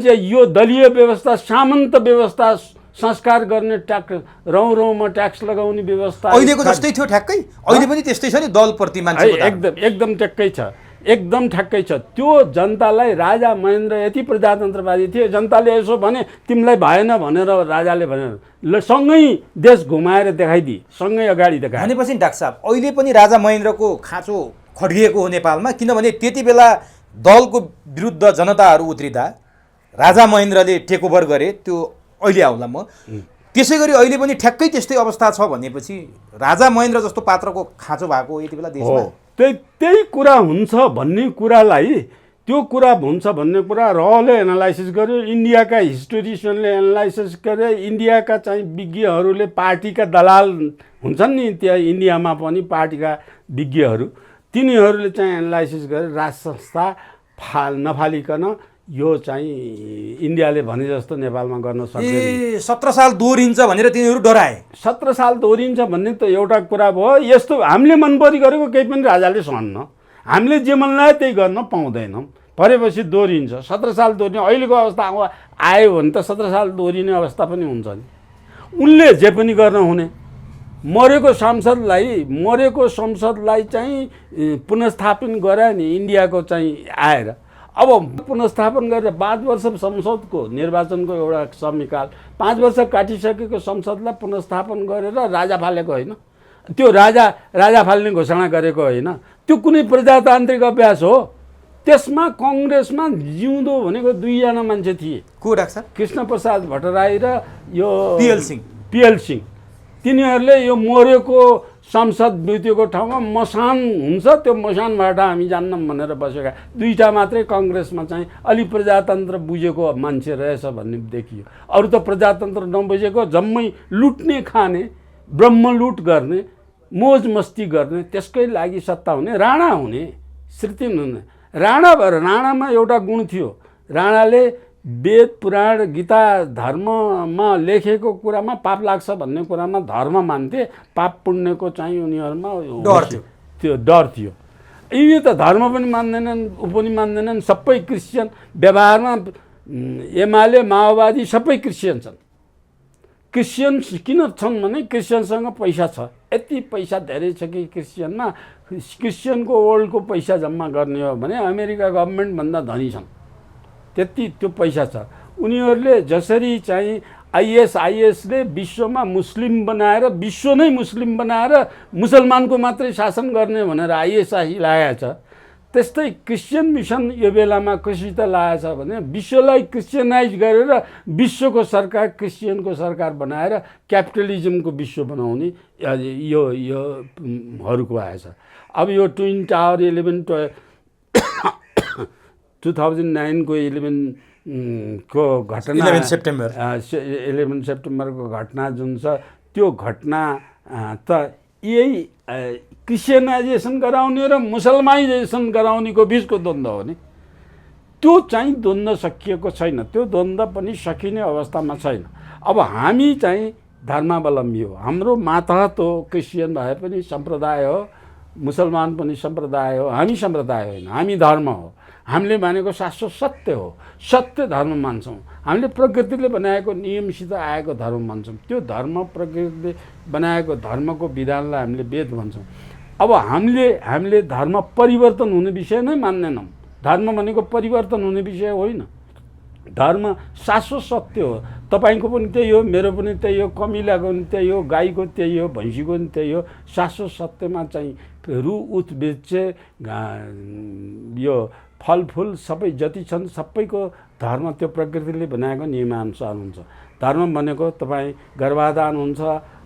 [SPEAKER 1] यो दलीय व्यवस्था, सामन्त व्यवस्था, संस्कार गर्ने ट्याक्स, रौँमा ट्याक्स लगाउने व्यवस्था
[SPEAKER 2] अहिलेको जस्तै थियो ठ्याक्कै। अहिले पनि त्यस्तै छ नि, दलप्रति मान्छे
[SPEAKER 1] एकदम ठ्याक्कै छ, एकदम ठ्याक्कै छ। त्यो जनतालाई राजा महेन्द्र यति प्रजातन्त्रवादी थिए, जनताले यसो भने तिमीलाई भएन भनेर राजाले भनेर सँगै देश घुमाएर देखाइदिए, सँगै अगाडि देखाए।
[SPEAKER 2] भनेपछि डाक्टर साहब अहिले पनि राजा महेन्द्रको खाँचो खड्किएको हो नेपालमा, किनभने त्यति बेला दलको विरुद्ध जनताहरू उत्रिँदा राजा महेन्द्रले टेक ओभर गरे। त्यो अहिले आउला म त्यसै गरी अहिले पनि ठ्याक्कै त्यस्तै अवस्था छ भनेपछि राजा महेन्द्र जस्तो पात्रको खाँचो भएको यति बेला देशमा
[SPEAKER 1] त्यही कुरा हुन्छ भन्ने कुरालाई, त्यो कुरा हुन्छ भन्ने कुरा रहले एनालाइसिस गर्यो, इन्डियाका हिस्टोरिसियनले एनालाइसिस गरे, इन्डियाका चाहिँ विज्ञहरूले, पार्टीका दलाल हुन्छन् नि त्यहाँ इन्डियामा पनि पार्टीका विज्ञहरू, तिनीहरूले चाहिँ एनालाइसिस गरे राज संस्था नफालिकन यो चाहिँ इन्डियाले भने जस्तो नेपालमा गर्न सक्दैन।
[SPEAKER 2] 17 साल दोहोरिन्छ भनेर तिनीहरू डराए।
[SPEAKER 1] 17 साल दोहोरिन्छ भन्ने त एउटा कुरा भयो। यस्तो हामीले मनपरी गरेको केही पनि राजाले सहन्न, हामीले जे मन लाग्यो त्यही गर्न पाउँदैनौँ, परेपछि दोहोरिन्छ। 17 साल दोहोरिने अहिलेको अवस्था आयो भने त 17 साल दोहोरिने अवस्था पनि हुन्छ नि। उनले जे पनि गर्न हुने, मरेको संसदलाई चाहिँ पुनर्स्थापन गरायो नि इन्डियाको चाहिँ आएर। अब पुनर्स्थापन गरेर 5 वर्ष संसदको निर्वाचनको एउटा समयकाल, 5 वर्ष काटिसकेको संसदलाई पुनर्स्थापन गरेर राजा फालेको होइन, त्यो राजा फाल्ने घोषणा गरेको होइन, त्यो कुनै प्रजातान्त्रिक अभ्यास हो। त्यसमा कङ्ग्रेसमा जिउँदो भनेको 2 जना मान्छे थिए,
[SPEAKER 2] को डाक्टर?
[SPEAKER 1] कृष्णप्रसाद भट्टराई र यो
[SPEAKER 2] पिएल सिंह।
[SPEAKER 1] तिनीहरूले यो मरेको संसद बितेको ठाउँमा मसान हुन्छ, त्यो मसानबाट हामी जान्नौँ भनेर बसेका 2टा मात्रै कङ्ग्रेसमा चाहिँ अलि प्रजातन्त्र बुझेको मान्छे रहेछ भन्ने देखियो। अरू त प्रजातन्त्र नबुझेको, जम्मै लुट्ने खाने, ब्रह्मलुट गर्ने, मोज मस्ती गर्ने, त्यसकै लागि सत्ता हुने, राणा हुने, श्रीतिन हुने। राणामा एउटा गुण थियो, राणाले वेद पुराण गीता धर्ममा लेखेको कुरामा पाप लाग्छ भन्ने कुरामा धर्म मान्थे, पाप पुण्यको चाहिँ उनीहरूमा त्यो डर थियो। यी त धर्म पनि मान्दैनन्, ऊ पनि मान्दैनन्, सबै क्रिस्चियन। व्यवहारमा एमाले माओवादी सबै क्रिस्चियन छन्। क्रिस्चियन किन छन् भने क्रिस्चियनसँग पैसा छ, यति पैसा धेरै छ कि क्रिस्चियनमा, क्रिस्चियनको वर्ल्डको पैसा जम्मा गर्ने हो भने अमेरिका गभर्मेन्टभन्दा धनी छन्, त्यति त्यो पैसा छ। उनीहरूले जसरी चाहिँ आइएसले विश्वमा मुस्लिम बनाएर, विश्व नै मुस्लिम बनाएर मुसलमानको मात्रै शासन गर्ने भनेर आइएसआई लागेको छ, त्यस्तै क्रिस्चियन मिसन यो बेलामा कसरी त लागेको छ भने विश्वलाई क्रिस्चियनाइज गरेर विश्वको सरकार क्रिस्चियनको सरकार बनाएर क्यापिटलिजमको विश्व बनाउने यो हरूको आएछ। अब यो ट्विन टावर 2009 को 11 को घटना, 11 सेप्टेम्बरको घटना जुन छ, त्यो घटना त यही क्रिस्चियनाइजेसन गराउने र मुसलमानाइजेसन गराउनेको बिचको द्वन्द्व हो नि। त्यो चाहिँ द्वन्द्व सकिएको छैन, त्यो द्वन्द्व पनि सकिने अवस्थामा छैन। अब हामी चाहिँ धर्मावलम्बी हो, हाम्रो मातहत हो, क्रिस्चियन भए पनि सम्प्रदाय हो, मुसलमान पनि सम्प्रदाय हो, हामी सम्प्रदाय होइन, हामी धर्म हो। हामीले मानेको शाश्वत सत्य हो, सत्य धर्म मान्छौँ। हामीले प्रकृतिले बनाएको नियमसित आएको धर्म मान्छौँ, त्यो धर्म प्रकृतिले बनाएको धर्मको विधानलाई हामीले वेद भन्छौँ। अब हामीले धर्म परिवर्तन हुने विषय नै मान्दैनौँ। धर्म भनेको परिवर्तन हुने विषय होइन, धर्म शाश्वत सत्य हो। तपाईँको पनि त्यही हो, मेरो पनि त्यही हो, कमिलाको पनि त्यही हो, गाईको त्यही हो, भैँसीको पनि त्यही हो। शाश्वत सत्यमा चाहिँ रु उत बेचे यो फलफुल सबै जति छन् सबैको धर्म त्यो प्रकृतिले बनाएको नियमअनुसार हुन्छ। धर्म भनेको तपाईँ गर्भाधान हुन्छ,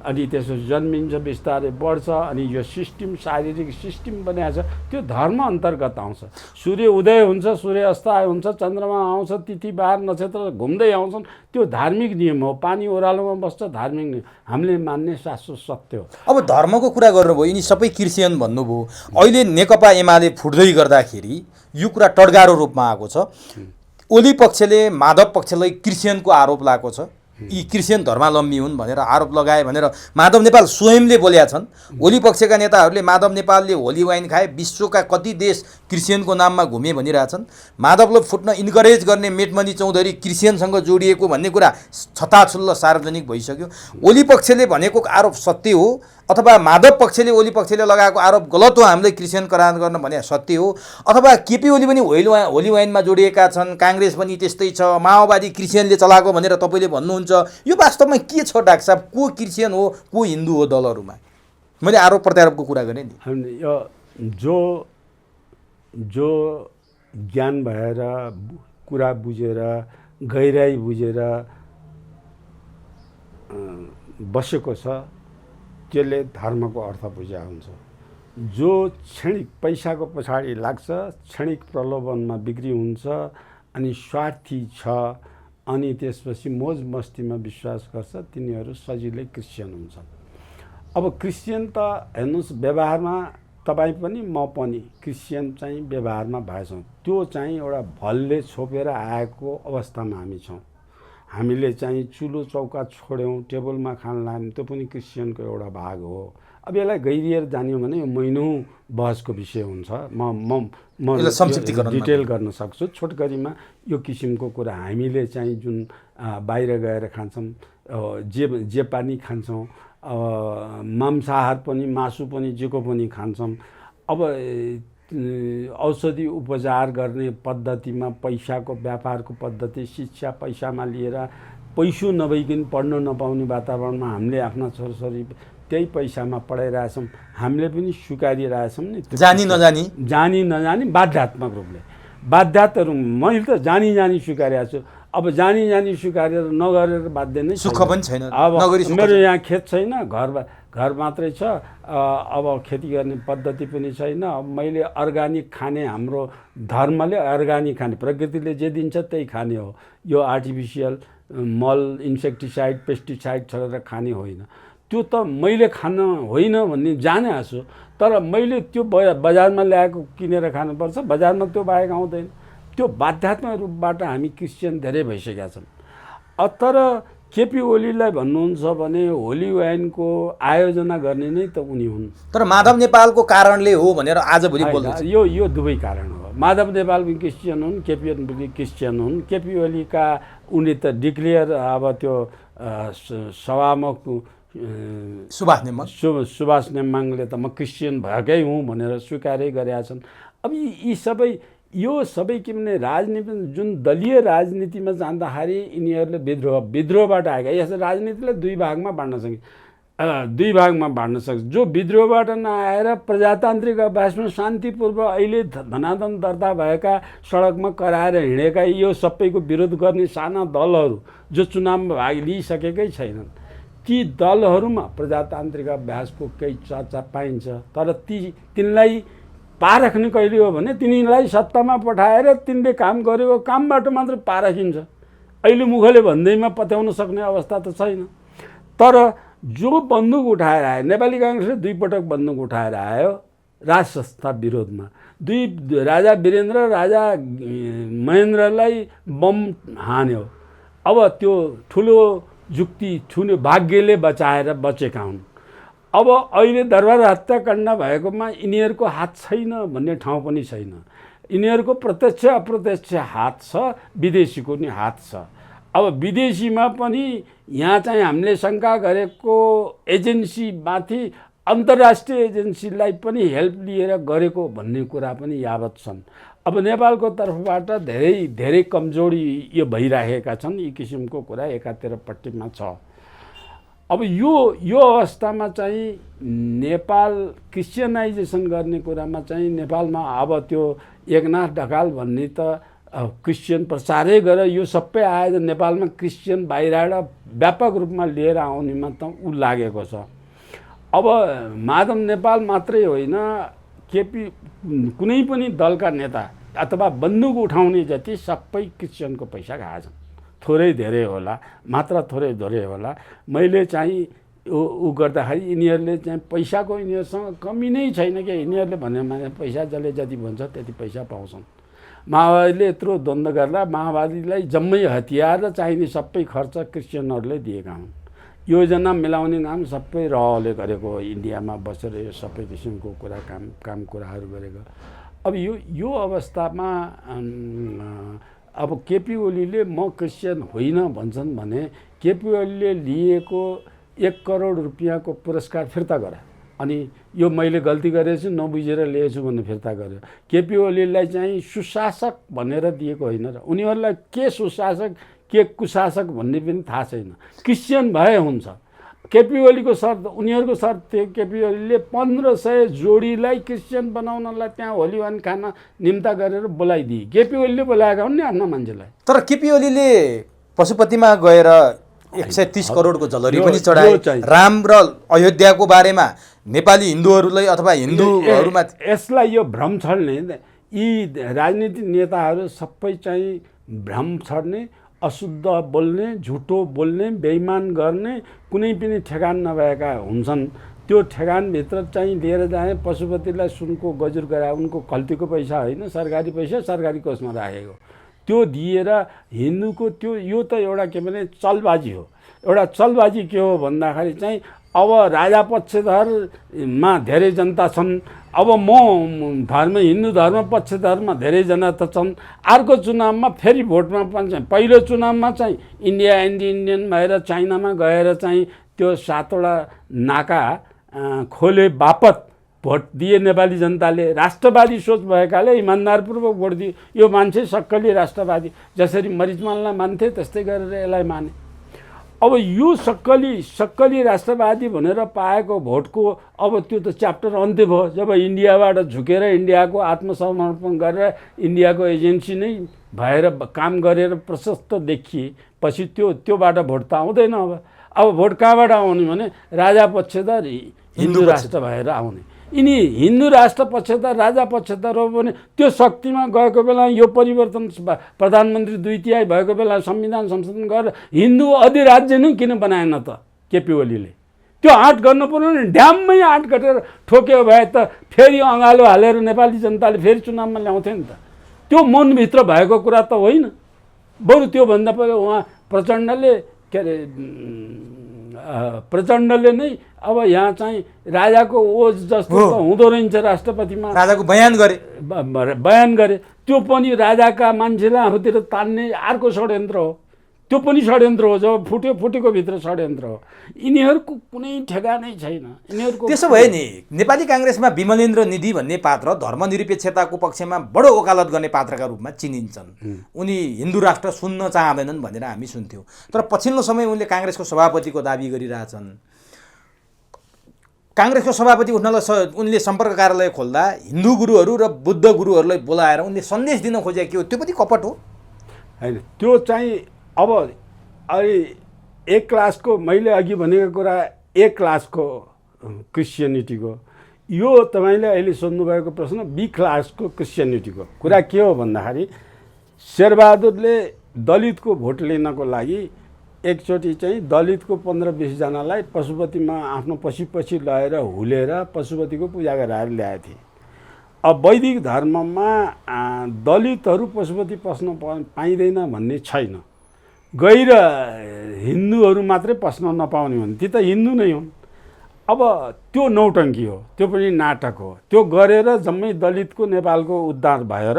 [SPEAKER 1] अनि त्यसपछि जन्मिन्छ, बिस्तारै बढ्छ, अनि यो सिस्टम शारीरिक सिस्टम बनाएको छ, त्यो धर्म अन्तर्गत आउँछ। सूर्य उदय हुन्छ, सूर्य अस्ताय हुन्छ, चन्द्रमा आउँछ, तिथि बार नक्षत्र घुम्दै आउँछन्, त्यो धार्मिक नियम हो। पानी ओह्रालोमा बस्छ, धार्मिक नियम, हामीले मान्ने शाश्वत सत्य हो।
[SPEAKER 2] अब धर्मको कुरा गर्नुभयो, यिनी सबै क्रिस्चियन भन्नुभयो। अहिले नेकपा एमाले फुट्दै गर्दाखेरि यो कुरा टड्गारो रूपमा आएको छ। ओली पक्षले माधव पक्षलाई क्रिस्चियनको आरोप लगाएको छ, यी क्रिस्चियन धर्मावलम्बी हुन् भनेर आरोप लगाए भनेर माधव नेपाल स्वयंले बोलेका छन्। ओली पक्षका नेताहरूले माधव नेपालले होली वाइन खाए, विश्वका कति देश क्रिस्चियनको नाममा घुमे भनिरहेछन्। माधवलाई फुट्न इन्करेज गर्ने मेटमणि चौधरी क्रिस्चियनसँग जोडिएको भन्ने कुरा छताछुल्ल सार्वजनिक भइसक्यो। ओली पक्षले भनेको आरोप सत्य हो अथवा माधव पक्षले ओली पक्षले लगाएको आरोप गलत हो, हामीले क्रिस्चियन करार गर्न भने सत्य हो, अथवा केपी ओली पनि होली वाइनमा जोडिएका छन्, काङ्ग्रेस पनि त्यस्तै छ, माओवादी क्रिस्चियनले चलाएको भनेर तपाईँले भन्नुहुन्छ। यो वास्तवमा के छ डाक्टर साहब? को क्रिस्चियन हो, को हिन्दू हो दलहरूमा? मैले आरोप प्रत्यारोपको कुरा गरेँ नि।
[SPEAKER 1] यो जो ज्ञान भएर कुरा बुझेर गहिराई बुझेर बसेको छ त्यसले धर्मको अर्थ बुझा हुन्छ। जो क्षणिक पैसाको पछाडि लाग्छ, क्षणिक प्रलोभनमा बिक्री हुन्छ, अनि स्वार्थी छ, अनि त्यसपछि मोज मस्तीमा विश्वास गर्छ, तिनीहरू सजिलै क्रिस्चियन हुन्छन्। अब क्रिस्चियन त हेर्नुहोस् व्यवहारमा तपाईँ पनि म पनि क्रिस्चियन चाहिँ व्यवहारमा भएछौँ। त्यो चाहिँ एउटा भलले छोपेर आएको अवस्थामा हामी छौँ। हामीले चाहिँ चुलो चौका छोड्यौँ, टेबलमा खान लाग्यौँ, त्यो पनि क्रिस्चियनको एउटा भाग हो। अब यसलाई गहिरिएर जान्यौँ भने यो महिनौँ बहसको विषय हुन्छ। म डिटेल गर्न सक्छु। छोटकरीमा यो किसिमको कुरा हामीले चाहिँ जुन बाहिर गएर खान्छौँ, जे पानी खान्छौँ, मांसाहार पनि, मासु पनि, जेको पनि खान्छौँ। अब औषधि उपचार गर्ने पद्धतिमा पैसाको व्यापारको पद्धति, शिक्षा पैसामा लिएर पैसो नभइकन पढ्न नपाउने वातावरणमा हामीले आफ्ना छोराछोरी त्यही पैसामा पढाइरहेछौँ। हामीले पनि स्वीकारिरहेछौँ नि, जानी नजानी बाध्यात्मक रूपले। बाध्यताहरू मैले त जानी स्वीकारेको छु। अब जानी स्वीकारेर नगरेर बाध्य नै
[SPEAKER 2] सुख पनि छैन।
[SPEAKER 1] अब मेरो यहाँ खेत छैन, घर मात्रै छ। अब खेती गर्ने पद्धति पनि छैन। अब मैले अर्गानिक खाने, हाम्रो धर्मले अर्गानिक खाने, प्रकृतिले जे दिन्छ त्यही खाने हो। यो आर्टिफिसियल मल, इन्सेक्टिसाइड, पेस्टिसाइड छोडेर खाने होइन। त्यो त मैले खान होइन भन्ने जाने छु, तर मैले त्यो बजारमा ल्याएको किनेर खानुपर्छ, बजारमा त्यो बाहेक आउँदैन। त्यो बाध्यात्मक रूपबाट हामी क्रिस्चियन धेरै भइसकेका छौँ। तर केपी ओलीलाई भन्नुहुन्छ भने होली वाइनको आयोजना गर्ने नै त उनी हुन्।
[SPEAKER 2] तर माधव नेपालको कारणले हो भनेर आजभोलि बोल्दैछ।
[SPEAKER 1] यो दुवै कारण हो। माधव नेपाल पनि क्रिस्चियन हुन्, केपी ओली पनि क्रिस्चियन हुन्। केपी ओलीका उनले त डिक्लेयर अब त्यो सभामुख सुभाष नेमाङले त म क्रिस्चियन भएकै हुँ भनेर स्वीकारै गरेका छन्। अब यी सबै के भने राजनीति, जुन दलीय राजनीतिमा जाँदाखेरि यिनीहरूले विद्रोहबाट आएका, यस राजनीतिलाई दुई भागमा बाँड्न सक्छ। जो विद्रोहबाट नआएर प्रजातान्त्रिक अभ्यासमा शान्तिपूर्व अहिले धनाधन दर्ता भएका, सडकमा कराएर हिँडेका, यो सबैको विरोध गर्ने साना दलहरू जो चुनावमा भाग लिइसकेकै छैनन्, ती दलहरूमा प्रजातान्त्रिक अभ्यासको केही चर्चा पाइन्छ। तर तिनलाई पारख्ने कहिले हो भने तिनीलाई सत्तामा पठाएर तिनले काम गरेको कामबाट मात्र पारखिन्छ। अहिले मुखले भन्दैमा पत्याउन सक्ने अवस्था त छैन। तर जो बन्दुक उठाएर आयो, नेपाली काङ्ग्रेसले 2 पटक बन्दुक उठाएर आयो राज संस्था विरोधमा। राजा वीरेन्द्र, राजा महेन्द्रलाई बम हान्यो। अब त्यो ठुलो जुक्ति, ठुलो भाग्यले बचेका हुन्। अब अहिले दरबार हत्याकाण्ड भएकोमा यिनीहरूको हात छैन भन्ने ठाउँ पनि छैन। यिनीहरूको प्रत्यक्ष अप्रत्यक्ष हात छ, विदेशीको नि हात छ। अब विदेशीमा पनि यहाँ चाहिँ हामीले शङ्का गरेको एजेन्सीमाथि अन्तर्राष्ट्रिय एजेन्सीलाई पनि हेल्प लिएर गरेको भन्ने कुरा पनि यावत छन्। अब नेपालको तर्फबाट धेरै कमजोरी यो भइरहेका छन्। यी किसिमको कुरा एकातिरपट्टिमा छ। अब यो अवस्थामा चाहिँ नेपाल क्रिस्चियनाइजेसन गर्ने कुरामा चाहिँ नेपालमा अब त्यो एकनाथ ढकाल भन्ने त क्रिस्चियन प्रचारै गरेर यो सबै आएर नेपालमा क्रिस्चियन बाहिरबाट व्यापक रूपमा लिएर आउनेमा त ऊ लागेको छ। अब माधव नेपाल मात्रै होइन, कुनै पनि दलका नेता अथवा बन्दुक उठाउने जति सबै क्रिस्चियनको पैसा खाएछन्। थोरै धेरै होला, मात्र थोरै धेरै होला। मैले चाहिँ ऊ गर्दाखेरि यिनीहरूले चाहिँ पैसाको यिनीहरूसँग कमी नै छैन कि यिनीहरूले भने पैसा जसले जति भन्छ त्यति पैसा पाउँछन्। माओवादीले यत्रो द्वन्द्व गर्दा माओवादीलाई जम्मै हतियार र चाहिने सबै खर्च क्रिस्चियनहरूले दिएका हुन्। योजना मिलाउने काम सबै रहले गरेको हो। इन्डियामा बसेर यो सबै किसिमको काम कुराहरू गरेको। अब यो अवस्थामा अब केपी ओलीले म क्रिस्चियन होइन भन्छन् भने केपी ओलीले लिएको 1 करोड रुपियाँको पुरस्कार फिर्ता गर। अनि यो मैले गल्ती गरेछु, नबुझेर लिएछु भन्ने फिर्ता गर्यो। केपी ओलीलाई चाहिँ सुशासक भनेर दिएको होइन र उनीहरूलाई के सुशासक के कुशासक भन्ने पनि थाहा छैन। क्रिस्चियन भए हुन्छ। केपी ओलीको शर्त, उनीहरूको शर्त थियो केपी ओलीले 1500 जोडीलाई क्रिस्चियन बनाउनलाई त्यहाँ होली वाइन खान निम्ता गरेर बोलाइदिए। केपी ओलीले बोलाएका हुन् नि आफ्ना मान्छेलाई।
[SPEAKER 2] तर केपी ओलीले पशुपतिमा गएर 130 करोडको झलरी पनि चढाए। राम र अयोध्याको बारेमा नेपाली हिन्दूहरूलाई अथवा हिन्दूहरूमा
[SPEAKER 1] यसलाई यो भ्रम छर्ने, यी राजनीतिक नेताहरू सबै चाहिँ भ्रम छर्ने, अशुद्ध बोल्ने, झुटो बोल्ने, बेइमान गर्ने, कुनै पनि ठेगान नभएका हुन्छन्। त्यो ठेगानभित्र चाहिँ लिएर जाने पशुपतिलाई सुनको गजुर गराए उनको खल्तीको पैसा होइन, सरकारी पैसा सरकारी कोषमा राखेको त्यो दिएर हिन्दूको त्यो यो त एउटा के भने चलबाजी हो। एउटा चलबाजी के हो भन्दाखेरि चाहिँ अब राजा पक्षधरमा धेरै जनता छन्, अब म हिन्दू धर्म पक्षधरमा धेरैजना त छन्। अर्को चुनावमा फेरि भोटमा पनि पहिलो चुनावमा चाहिँ इन्डिया इन्डियन भएर चाइनामा गएर चाहिँ त्यो 7वटा नाका खोले बापत भोट दिए नेपाली जनताले। राष्ट्रवादी सोच भएकाले इमान्दारपूर्वक भोट दिए। यो मान्छे सक्कली राष्ट्रवादी, जसरी मरिचमानलाई मान्थे त्यस्तै गरेर यसलाई माने। अब यो सक्कली राष्ट्रवादी भनेर पाएको भोटको अब त्यो त च्याप्टर अन्त्य भयो जब इन्डियाबाट झुकेर इन्डियाको आत्मसमर्पण गरेर इन्डियाको एजेन्सी नै भएर काम गरेर प्रशस्त देखिएपछि त्योबाट भोट त आउँदैन। अब भोट कहाँबाट आउने भने राजा पक्षधर हिन्दू राष्ट्र भएर आउने। यिनी हिन्दू राष्ट्र पक्षधर राजा पक्षधर हो भने त्यो शक्तिमा गएको बेला यो परिवर्तन प्रधानमन्त्री 2/3 भएको बेला संविधान संशोधन गरेर हिन्दू अधिराज्य नै किन बनाएन त केपी ओलीले? त्यो आँट गर्नु पर्यो नि, ड्याममै आँट गरेर ठोक्यो भए त फेरि अँगालो हालेर नेपाली जनताले फेरि चुनावमा ल्याउँथ्यो नि त। त्यो मनभित्र भएको कुरा त होइन। बरु त्योभन्दा पहिला उहाँ प्रचण्डले के अरे प्रचण्डले नै अब यहाँ चाहिँ राजाको ओज जस्तो त हुँदो रहेछ राष्ट्रपतिमा, राजाको बयान गरे त्यो पनि राजाका मान्छेलाई आफूतिर तान्ने अर्को षड्यन्त्र हो। त्यो पनि षड्यन्त्र हो, जब फुटेको भित्र षड्यन्त्र हो। यिनीहरूको कुनै ठेगानै छैन। यिनीहरूको
[SPEAKER 2] त्यसो भए नि नेपाली काङ्ग्रेसमा विमलेन्द्र निधि भन्ने पात्र धर्मनिरपेक्षताको पक्षमा बडो वकालत गर्ने पात्रका रूपमा चिनिन्छन्। उनी हिन्दू राष्ट्र सुन्न चाहँदैनन् भनेर हामी सुन्थ्यौँ, तर पछिल्लो समय उनले काङ्ग्रेसको सभापतिको दाबी गरिरहेछन्। काङ्ग्रेसको सभापति उठ्नलाई उनले सम्पर्क कार्यालय खोल्दा हिन्दू गुरुहरू र बुद्ध गुरुहरूलाई बोलाएर उनले सन्देश दिन खोजेको के हो? त्यो पनि कपट हो
[SPEAKER 1] होइन? त्यो चाहिँ अब अहिले ए क्लासको, मैले अघि भनेको कुरा ए क्लासको क्रिस्चियनिटीको, यो तपाईँले अहिले सोध्नुभएको प्रश्न बी क्लासको क्रिस्चियनिटीको कुरा के हो भन्दाखेरि शेरबहादुरले दलितको भोट लिनको लागि एकचोटि चाहिँ दलितको 15-20 जनालाई पशुपतिमा आफ्नो पछि लगाएर हुलेर पशुपतिको पूजा गराएर ल्याएको थिए। अब वैदिक धर्ममा दलितहरू पशुपति पस्न पाइँदैन भन्ने छैन। गैर हिन्दूहरू मात्रै पस्न नपाउने हुन्, ती त हिन्दू नै हुन्। अब त्यो नौटङ्की हो, त्यो पनि नाटक हो। त्यो गरेर जम्मै दलितको नेपालको उद्धार भएर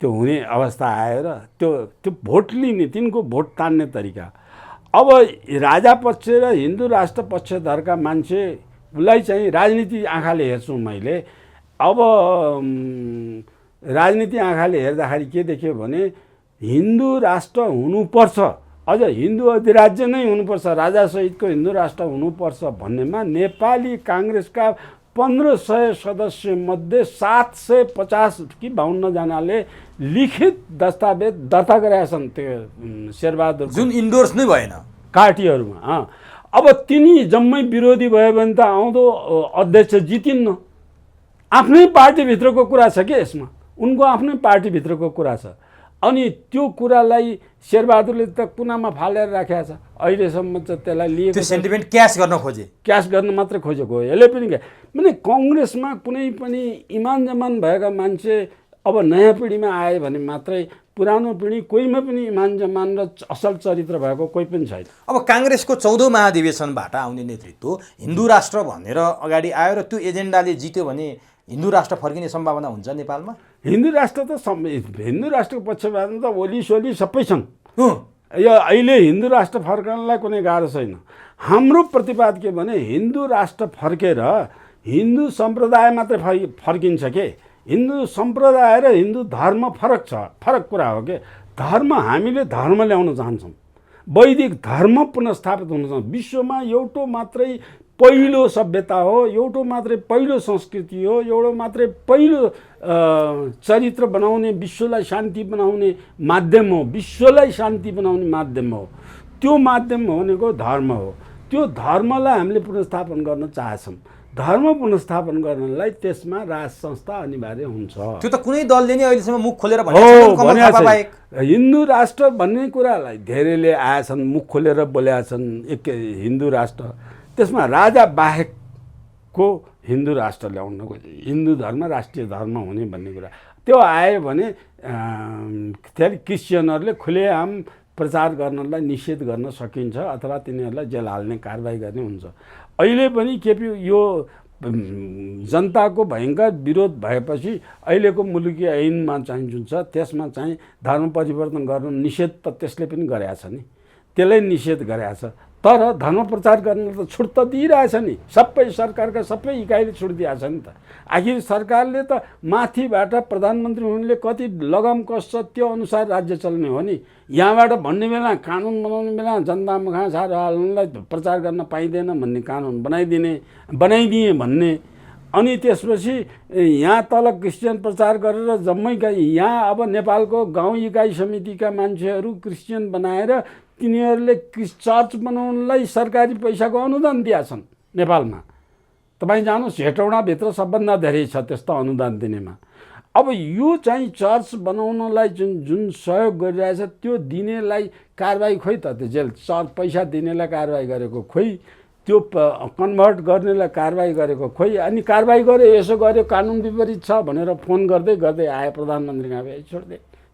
[SPEAKER 1] त्यो हुने अवस्था आएर त्यो भोट लिने, तिनको भोट तान्ने तरिका। अब राजा पक्ष र हिन्दू राष्ट्र पक्षधरका मान्छेलाई चाहिँ राजनीति आँखाले हेर्छु मैले। अब राजनीति आँखाले हेर्दाखेरि के देख्यो भने हिन्दू राष्ट्र हुनुपर्छ, अझ हिन्दू अधिराज्य नै हुनुपर्छ, राजासहितको हिन्दू राष्ट्र हुनुपर्छ भन्नेमा नेपाली काङ्ग्रेसका 1500 सदस्य मध्ये 750 कि 52 जनाले लिखित दस्तावेज दर्ता गरेका छन् त्यो शेरबहादुर,
[SPEAKER 2] जुन इन्डोर्स नै भएन
[SPEAKER 1] कार्टीहरूमा। अब तिनी जम्मै विरोधी भयो भने त आउँदो अध्यक्ष जितिन्न। आफ्नै पार्टीभित्रको कुरा छ के यसमा, उनको आफ्नै पार्टीभित्रको कुरा छ। अनि त्यो कुरालाई शेरबहादुरले त कुनामा फालेर राखेको छ। अहिलेसम्म चाहिँ त्यसलाई लिएको,
[SPEAKER 2] त्यो सेन्टिमेन्ट क्यास गर्न
[SPEAKER 1] मात्रै खोजेको हो। यसले पनि माने कङ्ग्रेसमा कुनै पनि इमान जमान भएका मान्छे अब नयाँ पिँढीमा आए भने मात्रै, पुरानो पिँढी कोहीमा पनि इमान जमान र असल चरित्र भएको कोही पनि छैन।
[SPEAKER 2] अब काङ्ग्रेसको 14औं महाधिवेशनबाट आउने नेतृत्व हिन्दू राष्ट्र भनेर अगाडि आयो र त्यो एजेन्डाले जित्यो भने हिन्दू राष्ट्र फर्किने सम्भावना हुन्छ नेपालमा?
[SPEAKER 1] हिन्दू राष्ट्र त हिन्दू राष्ट्रको पक्षमा त ओली सोली सबै छन्। यो अहिले हिन्दू राष्ट्र फर्कनलाई कुनै गाह्रो छैन। हाम्रो प्रतिवाद के भने हिन्दू राष्ट्र फर्केर हिन्दू सम्प्रदाय मात्रै फर्किन्छ के? हिन्दू सम्प्रदाय र हिन्दू धर्म फरक छ, फरक कुरा हो के। धर्म हामीले धर्म ल्याउन चाहन्छौँ, वैदिक धर्म पुनस्थापित हुन चाहन्छौँ। विश्वमा एउटो मात्रै पहिलो सभ्यता हो, एउटो मात्रै पहिलो संस्कृति हो, एउटो मात्रै पहिलो चरित्र बनाउने, विश्वलाई शान्ति बनाउने माध्यम हो, विश्वलाई शान्ति बनाउने माध्यम हो। त्यो माध्यम भनेको धर्म हो। त्यो धर्मलाई हामीले पुनस्थापन गर्न चाहन्छौँ। धर्म पुनस्थापन गर्नलाई त्यसमा राज संस्था अनिवार्य हुन्छ।
[SPEAKER 2] त्यो त कुनै दलले नै अहिलेसम्म मुख खोलेर भनेको छैन।
[SPEAKER 1] हिन्दू राष्ट्र भन्ने कुरालाई धेरैले आएछन्, मुख खोलेर बोलेका छन् एक हिन्दू राष्ट्र। त्यसमा राजा बाहेक को हिन्दू राष्ट्र ल्याउन खोजे, हिन्दू धर्म राष्ट्रिय धर्म हुने भन्ने कुरा। त्यो आयो भने फेरि क्रिस्चियनहरूले खुलेआम प्रचार गर्नलाई निषेध गर्न सकिन्छ अथवा तिनीहरूलाई जेल हाल्ने कारबाही गर्ने हुन्छ। अहिले पनि केपी यो जनताको भयङ्कर विरोध भएपछि अहिलेको मुलुकी ऐनमा चाहिँ जुन छ त्यसमा चाहिँ धर्म परिवर्तन गर्नु निषेध त त्यसले पनि गरेको छ नि, त्यसलाई निषेध गरेको छ। तर धर्म प्रचार गर्न त छुट त दिइरहेछ नि, सबै सरकारका सबै इकाइले छुट दिएको छ नि त। आखिर सरकारले त माथिबाट प्रधानमन्त्री हुनुले कति लगाम कस्छ त्यो अनुसार राज्य चल्ने हो नि। यहाँबाट भन्ने बेला कानुन बनाउने बेला जनतामा घाँस हालेर हाल्नुलाई प्रचार गर्न पाइँदैन भन्ने कानुन बनाइदिए भन्ने, अनि त्यसपछि यहाँ तल क्रिस्चियन प्रचार गरेर जम्मै यहाँ अब नेपालको गाउँ इकाइ समितिका मान्छेहरू क्रिस्चियन बनाएर तिनीहरूले चर्च बनाउनलाई सरकारी पैसाको अनुदान दिएछन् नेपालमा। तपाईँ जानुहोस् हेटौडाभित्र सबभन्दा धेरै छ त्यस्तो अनुदान दिनेमा। अब यो चाहिँ चर्च बनाउनलाई जुन सहयोग गरिरहेछ त्यो दिनेलाई कारबाही खोइ त, त्यो जेल चर्च पैसा दिनेलाई कारबाही गरेको खोइ, त्यो कन्भर्ट गर्नेलाई कारबाही गरेको खोइ। अनि कारबाही गऱ्यो यसो गर्यो कानुन विपरीत छ भनेर फोन गर्दै गर्दै आयो प्रधानमन्त्री कहाँ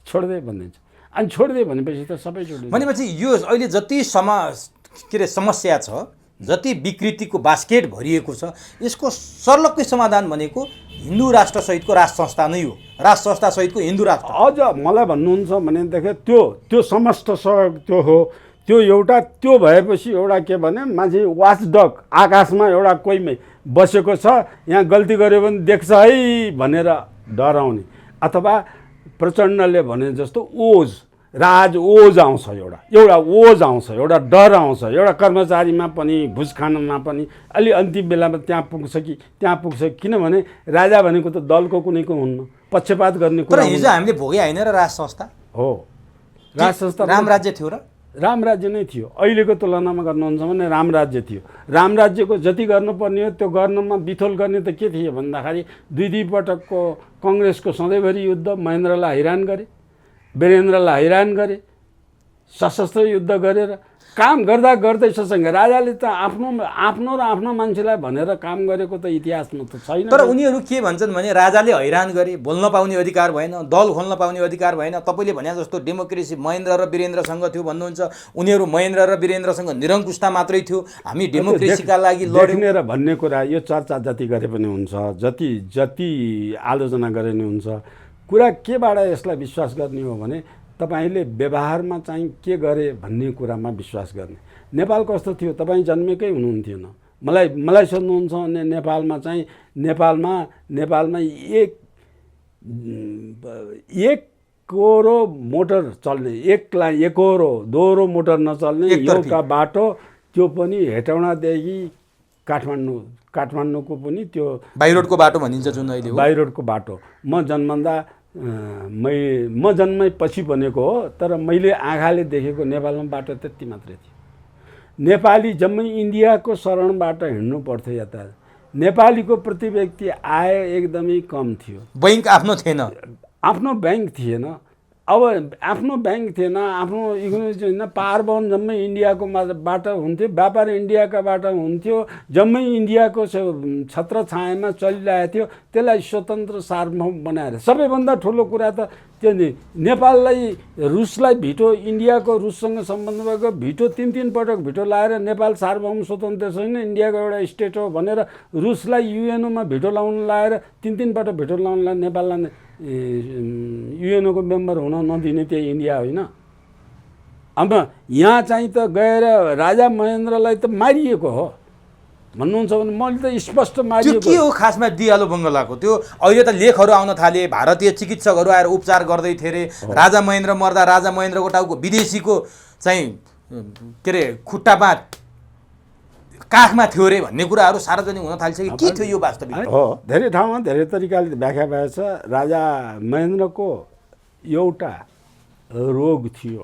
[SPEAKER 1] छोड्दै भनिदिन्छ। अनि छोडिदियो भनेपछि त सबै छोडिदियो।
[SPEAKER 2] भनेपछि यो अहिले जति समस्या छ, जति विकृतिको बास्केट भरिएको छ, यसको सर्लक्कै समाधान भनेको हिन्दू राष्ट्रसहितको राष्ट्र संस्था नै हो, राष्ट्र संस्थासहितको हिन्दू राष्ट्र।
[SPEAKER 1] अझ मलाई भन्नुहुन्छ भनेदेखि त्यो समस्त सहयोग त्यो हो। त्यो एउटा त्यो भएपछि एउटा के भने मान्छे वाचडग आकाशमा एउटा कोही बसेको छ, यहाँ गल्ती गर्यो भने देख्छ है भनेर डराउने, अथवा प्रचण्डले भने जस्तो ओज आउँछ, एउटा ओज आउँछ, एउटा डर आउँछ, एउटा कर्मचारीमा पनि घुस खानमा पनि अलि अन्तिम बेलामा त्यहाँ पुग्छ किनभने राजा भनेको त दलको कुनैको हुन्न, पक्षपात गर्ने कुरा।
[SPEAKER 2] तर हिजो हामीले भोगे होइन र राज संस्था
[SPEAKER 1] हो, राज संस्था
[SPEAKER 2] राम राज्य थियो र
[SPEAKER 1] राम राज्य नै थियो। अहिलेको तुलनामा गर्नुहुन्छ भने राम राज्य थियो। राम राज्यको जति गर्नुपर्ने हो त्यो गर्नमा बिथोल गर्ने त के थियो भन्दाखेरि दुई पटकको कङ्ग्रेसको सधैँभरि युद्ध, महेन्द्रलाई हैरान गरे, वीरेन्द्रलाई हैरान गरे, सशस्त्र युद्ध गरेर काम गर्दा गर्दै ससँग राजाले त आफ्नो र आफ्नो मान्छेलाई भनेर काम गरेको त इतिहासमा त छैन।
[SPEAKER 2] तर उनीहरू के भन्छन् भने राजाले हैरान गरे, बोल्न पाउने अधिकार भएन, दल खोल्न पाउने अधिकार भएन। तपाईँले भने जस्तो डेमोक्रेसी महेन्द्र र वीरेन्द्रसँग थियो भन्नुहुन्छ, उनीहरू महेन्द्र र वीरेन्द्रसँग निरङ्कुशता मात्रै थियो, हामी डेमोक्रेसीका लागि लड्यौँ
[SPEAKER 1] र भन्ने कुरा यो चर्चा जति गरे पनि हुन्छ, जति आलोचना गरे पनि हुन्छ। कुरा केबाट यसलाई विश्वास गर्ने हो भने तपाईले व्यवहारमा चाहिँ के गरे भन्ने कुरामा विश्वास गर्ने। नेपाल कस्तो थियो तपाईँ जन्मेकै हुनुहुन्थेन, मलाई सोध्नुहुन्छ भने नेपालमा एक कोरो मोटर चल्ने, एकहोरो दोहोरो मोटर नचल्ने एउटा बाटो, त्यो पनि हेटौडादेखि काठमाडौँको पनि त्यो
[SPEAKER 2] बाइरोडको बाटो भनिन्छ जुन अहिले हो,
[SPEAKER 1] बाइरोडको बाटो। म जन्मै पछि बनेको हो, तर मैले आँखाले देखेको नेपालमा बाटो त्यति मात्रै थियो। नेपाली जम्मै इन्डियाको शरणबाट हिँड्नु पर्थ्यो यातायात। नेपालीको प्रति व्यक्ति आय एकदमै कम थियो।
[SPEAKER 2] बैंक आफ्नो
[SPEAKER 1] ब्याङ्क थिएन। अब आफ्नो ब्याङ्क थिएन, आफ्नो इकोनोमी थिएन, पार वहन जम्मै इन्डियाको बाट हुन्थ्यो, व्यापार इन्डियाकाबाट हुन्थ्यो, जम्मै इन्डियाको छत्र छायामा चलिरहेको थियो। त्यसलाई स्वतन्त्र सार्वभौम बनाएर सबैभन्दा ठुलो कुरा त त्यो नेपाललाई रुसलाई भिटो, इन्डियाको रुससँग सम्बन्ध भएको भिटो 3 पटक भिटो लाएर नेपाल सार्वभौम स्वतन्त्र छैन, इन्डियाको एउटा स्टेट हो भनेर रुसलाई युएनओमा भिटो लाउन लाएर 3 पटक भिटो लाउनलाई नेपाललाई युएनओको मेम्बर हुन नदिने त्यही इन्डिया होइन। अब यहाँ चाहिँ त गएर राजा महेन्द्रलाई त मारिएको हो भन्नुहुन्छ भने मैले त स्पष्ट मारिएको।
[SPEAKER 2] के हो खासमा दियालो बङ्गलाको? त्यो अहिले त लेखहरू आउन थाले, भारतीय चिकित्सकहरू आएर उपचार गर्दै थिए अरे, राजा महेन्द्र मर्दा राजा महेन्द्रको टाउको विदेशीको चाहिँ के अरे खुट्टामा काखमा थियो अरे भन्ने कुराहरू सार्वजनिक हुन थाल्छ। के थियो यो वास्तविक?
[SPEAKER 1] हो, धेरै ठाउँमा धेरै तरिकाले व्याख्या भएछ। राजा महेन्द्रको एउटा रोग थियो,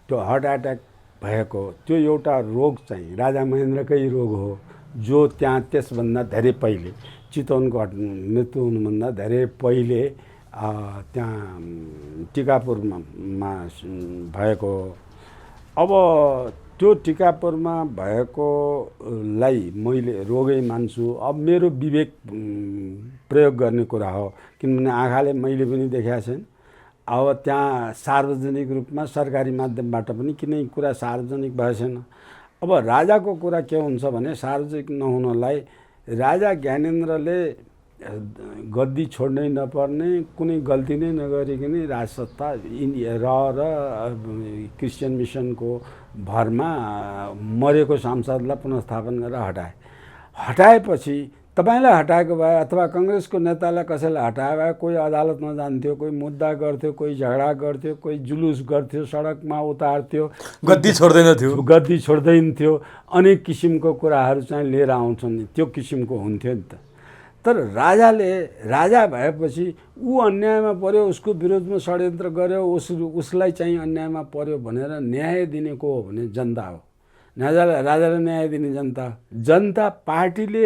[SPEAKER 1] त्यो हार्ट एट्याक भएको, त्यो एउटा रोग चाहिँ राजा महेन्द्रकै रोग हो, जो त्यहाँ त्यसभन्दा धेरै पहिले चितवनको मृत्यु हुनुभन्दा धेरै पहिले त्यहाँ टिकापुरमा भएको। अब त्यो टिकापुरमा भएकोलाई मैले रोगै मान्छु। अब मेरो विवेक प्रयोग गर्ने कुरा हो, किनभने आँखाले मैले पनि देखेको छैन। अब त्यहाँ सार्वजनिक रूपमा सरकारी माध्यमबाट पनि कुनै कुरा सार्वजनिक भएको छैन। अब राजाको कुरा के हुन्छ भने सार्वजनिक नहुनलाई राजा ज्ञानेन्द्रले गद्दी छोड्नै नपर्ने, कुनै गल्ती नै नगरिकन राजसत्ता र क्रिस्चियन मिसनको भरमा मरेको सांसदलाई पुनर्स्थापन गरेर हटाएपछि तपाईलाई हटाएको भए अथवा कांग्रेसको नेतालाई कसैलाई हटाए भए कोही अदालतमा जान्थ्यो, कोही मुद्दा गर्थ्यो, कोही झगडा गर्थ्यो, कोही जुलुस गर्थ्यो, सडकमा उतार्थ्यो,
[SPEAKER 2] गद्दी
[SPEAKER 1] छोड्दैन थियो, अनेक किसिमको कुराहरू चाहिँ लिएर आउँछन्, त्यो किसिमको हुन्थ्यो नि त। तर राजा भएपछि ऊ अन्यायमा पर्यो, उसको विरोधमा षड्यन्त्र गर्यो, उसलाई चाहिँ अन्यायमा पर्यो भनेर न्याय दिने को हो भने जनता हो। राजालाई न्याय दिने जनता पार्टीले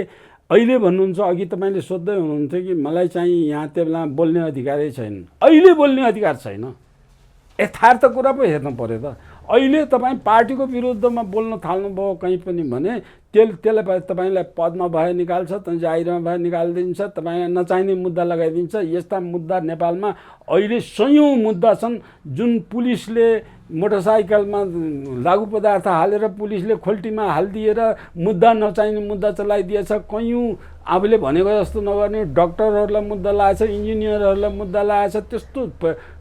[SPEAKER 1] अहिले भन्नुहुन्छ। अघि तपाईँले सोध्दै हुनुहुन्थ्यो कि मलाई चाहिँ यहाँ त्यो बेला बोल्ने अधिकारै छैन। अहिले बोल्ने अधिकार छैन, यथार्थ कुरा पो हेर्नु पर्यो त। अहिले तपाईँ पार्टीको विरुद्धमा बोल्न थाल्नुभयो कहीँ पनि भने त्यसले तपाईँलाई पदमा भए निकाल्छ, जागिरमा भए निकालिदिन्छ, तपाईँलाई नचाहिने मुद्दा लगाइदिन्छ। यस्ता मुद्दा नेपालमा अहिले सयौँ मुद्दा छन् जुन पुलिसले मोटरसाइकलमा लागु पदार्थ हालेर पुलिसले खोल्टीमा हालिदिएर मुद्दा नचाहिने मुद्दा चलाइदिएछ। कयौँ आफूले भनेको जस्तो नगर्ने डक्टरहरूलाई मुद्दा लागेछ, इन्जिनियरहरूलाई मुद्दा लागेछ। त्यस्तो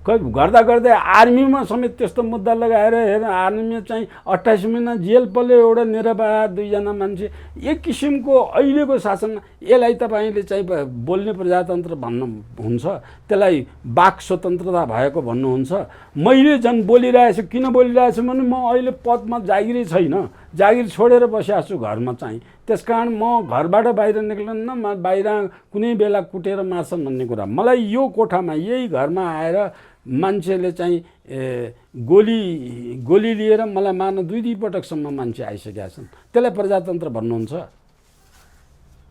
[SPEAKER 1] गर्दा गर्दै आर्मीमा समेत त्यस्तो मुद्दा लगाएर हेर, आर्मीमा चाहिँ 28 महिना जेल पल्यो एउटा निरपराध 2 जना मान्छे। एक किसिमको अहिलेको शासन यसलाई तपाईँले चाहिँ बोल्ने प्रजातन्त्र भन्नुहुन्छ, त्यसलाई वाक स्वतन्त्रता भएको भन्नुहुन्छ। मैले झन् बोलिरहेछु, किन बोलिरहेछु भने म अहिले पदमा जागिरै छैन, जागिर छोडेर बसिरहेको छु घरमा चाहिँ। त्यसकारण म घरबाट बाहिर निक्लन्न, म बाहिर कुनै बेला कुटेर मार्छन् भन्ने कुरा। मलाई यो कोठामा यही घरमा आएर मान्छेले चाहिँ गोली लिएर मलाई मार्न 2 पटकसम्म मान्छे आइसकेका छन्। त्यसलाई प्रजातन्त्र भन्नुहुन्छ?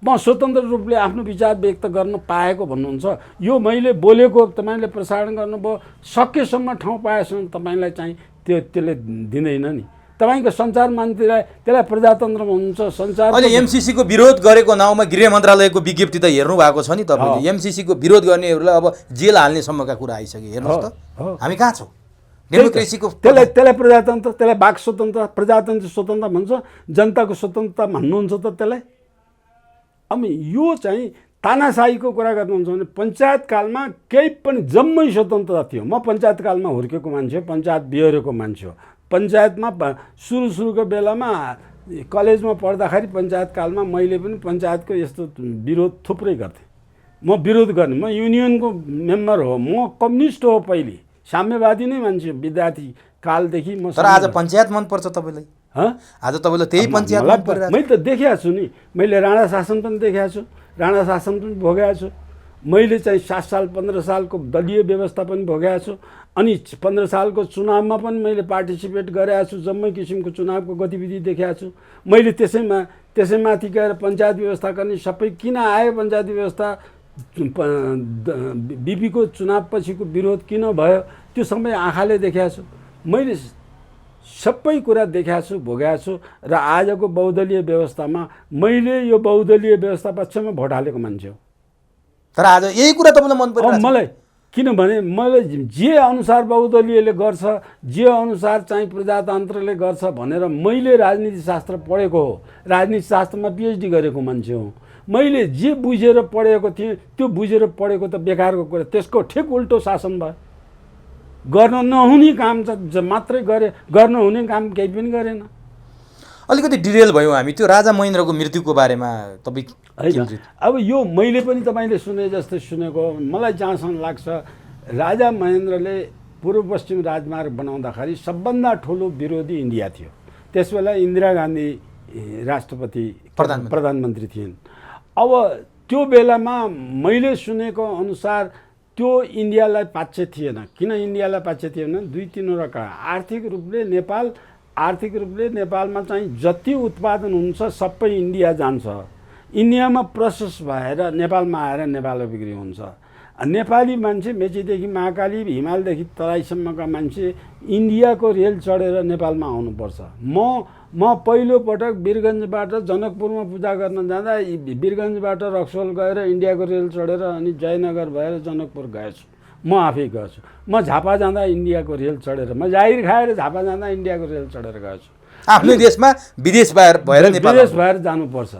[SPEAKER 1] म स्वतन्त्र रूपले आफ्नो विचार व्यक्त गर्न पाएको भन्नुहुन्छ? यो मैले बोलेको तपाईँले प्रसारण गर्नुभयो, सकेसम्म ठाउँ पाएसम्म तपाईँलाई चाहिँ त्यसले दिँदैन नि। तपाईँको सञ्चार मन्त्रीलाई त्यसलाई प्रजातन्त्र भन्नुहुन्छ? सञ्चार
[SPEAKER 2] अहिले एमसीसीको विरोध गरेको नाउँमा गृह मन्त्रालयको विज्ञप्ति त हेर्नु भएको छ नि तपाईँले। एमसीसीको विरोध गर्नेहरूलाई अब जेल हाल्नेसम्मका कुरा आइसक्यो। हेर्नुहोस् त हामी कहाँ छौँ? डेमोक्रेसीको
[SPEAKER 1] त्यसलाई प्रजातन्त्र, त्यसलाई वाक स्वतन्त्र, प्रजातन्त्र स्वतन्त्र भन्छ, जनताको स्वतन्त्रता भन्नुहुन्छ त त्यसलाई? अब यो चाहिँ तानाशाहीको कुरा गर्नुहुन्छ भने पञ्चायत कालमा केही पनि जम्मै स्वतन्त्रता थियो। म पञ्चायत कालमा हुर्केको मान्छे हो, पञ्चायत बिहोरेको मान्छे हो। पञ्चायतमा सुरुको बेलामा कलेजमा पढ्दाखेरि पञ्चायत कालमा मैले पनि पञ्चायतको यस्तो विरोध थुप्रै गर्थेँ। म विरोध गर्ने, म युनियनको मेम्बर हो, म कम्युनिस्ट हो, पहिले साम्यवादी नै मान्छे विद्यार्थी कालदेखि म।
[SPEAKER 2] तर आज पञ्चायत मनपर्छ तपाईँलाई? आज तपाईँलाई त्यही पञ्चायत मन परिरहेको?
[SPEAKER 1] मैले त देखेको छु नि, मैले राणा शासन पनि देखेको छु, राणा शासन पनि भोगेको छु। मैले चाहिँ 7 साल 15 सालको दलीय व्यवस्था पनि भोगेको छु। अनि 15 सालको चुनावमा पनि मैले पार्टिसिपेट गरेको छु, जम्मै किसिमको चुनावको गतिविधि देखेको छु। मैले त्यसैमाथि गएर पञ्चायत व्यवस्था गर्ने सबै किन आयो, पञ्चायत व्यवस्था बिपीको चुनाव पछिको विरोध किन भयो, त्यो सबै आँखाले देखेको छु। मैले सबै कुरा देखाएको छु, भोगेको छु। र आजको बहुदलीय व्यवस्थामा मैले यो बहुदलीय व्यवस्था पक्षमा भोट हालेको मान्छे हो।
[SPEAKER 2] तर आज यही कुरा तपाईँलाई मन परिरहेको?
[SPEAKER 1] मलाई किनभने मैले जे अनुसार बहुदलीयले गर्छ, जे अनुसार चाहिँ प्रजातन्त्रले गर्छ भनेर मैले राजनीति शास्त्र पढेको हो, राजनीति शास्त्रमा पिएचडी गरेको मान्छे हो। मैले जे बुझेर पढेको थिएँ त्यो बुझेर पढेको त बेकारको कुरा, त्यसको ठिक उल्टो शासन भयो। गर्न नहुने काम मात्रै गरे, गर्न हुने काम केही पनि गरेन।
[SPEAKER 2] अलिकति डिटेल भयौँ हामी त्यो राजा महेन्द्रको मृत्युको बारेमा। तपाईँ
[SPEAKER 1] अब यो मैले पनि तपाईँले सुने जस्तै सुनेको, मलाई जहाँसम्म लाग्छ राजा महेन्द्रले पूर्व पश्चिम राजमार्ग बनाउँदाखेरि सबभन्दा ठुलो विरोधी इन्डिया थियो। त्यसबेला इन्दिरा गान्धी राष्ट्रपति प्रधानमन्त्री थिइन्। अब त्यो बेलामा मैले सुनेको अनुसार त्यो इन्डियालाई पाच्छे थिएन। किन इन्डियालाई पाच्छे थिएन? 2-3 कारण। आर्थिक रूपले नेपालमा चाहिँ जति उत्पादन हुन्छ सबै इन्डिया जान्छ। इन्डियामा प्रोसेस भएर नेपालमा आएर नेपालमा बिक्री हुन्छ। नेपाली मान्छे मेचीदेखि महाकाली हिमालदेखि तराईसम्मका मान्छे इन्डियाको रेल चढेर नेपालमा आउनुपर्छ। म पहिलोपटक वीरगन्जबाट जनकपुरमा पूजा गर्न जाँदा वीरगन्जबाट रक्सोल गएर इन्डियाको रेल चढेर अनि जयनगर भएर जनकपुर गएछु। म आफै गएछु। म झापा जाँदा इन्डियाको रेल चढेर, म जाहिर खाएर झापा जाँदा इन्डियाको रेल चढेर गएछु।
[SPEAKER 2] आफ्नै देशमा विदेश भएर नेपाल
[SPEAKER 1] विदेश भएर जानुपर्छ।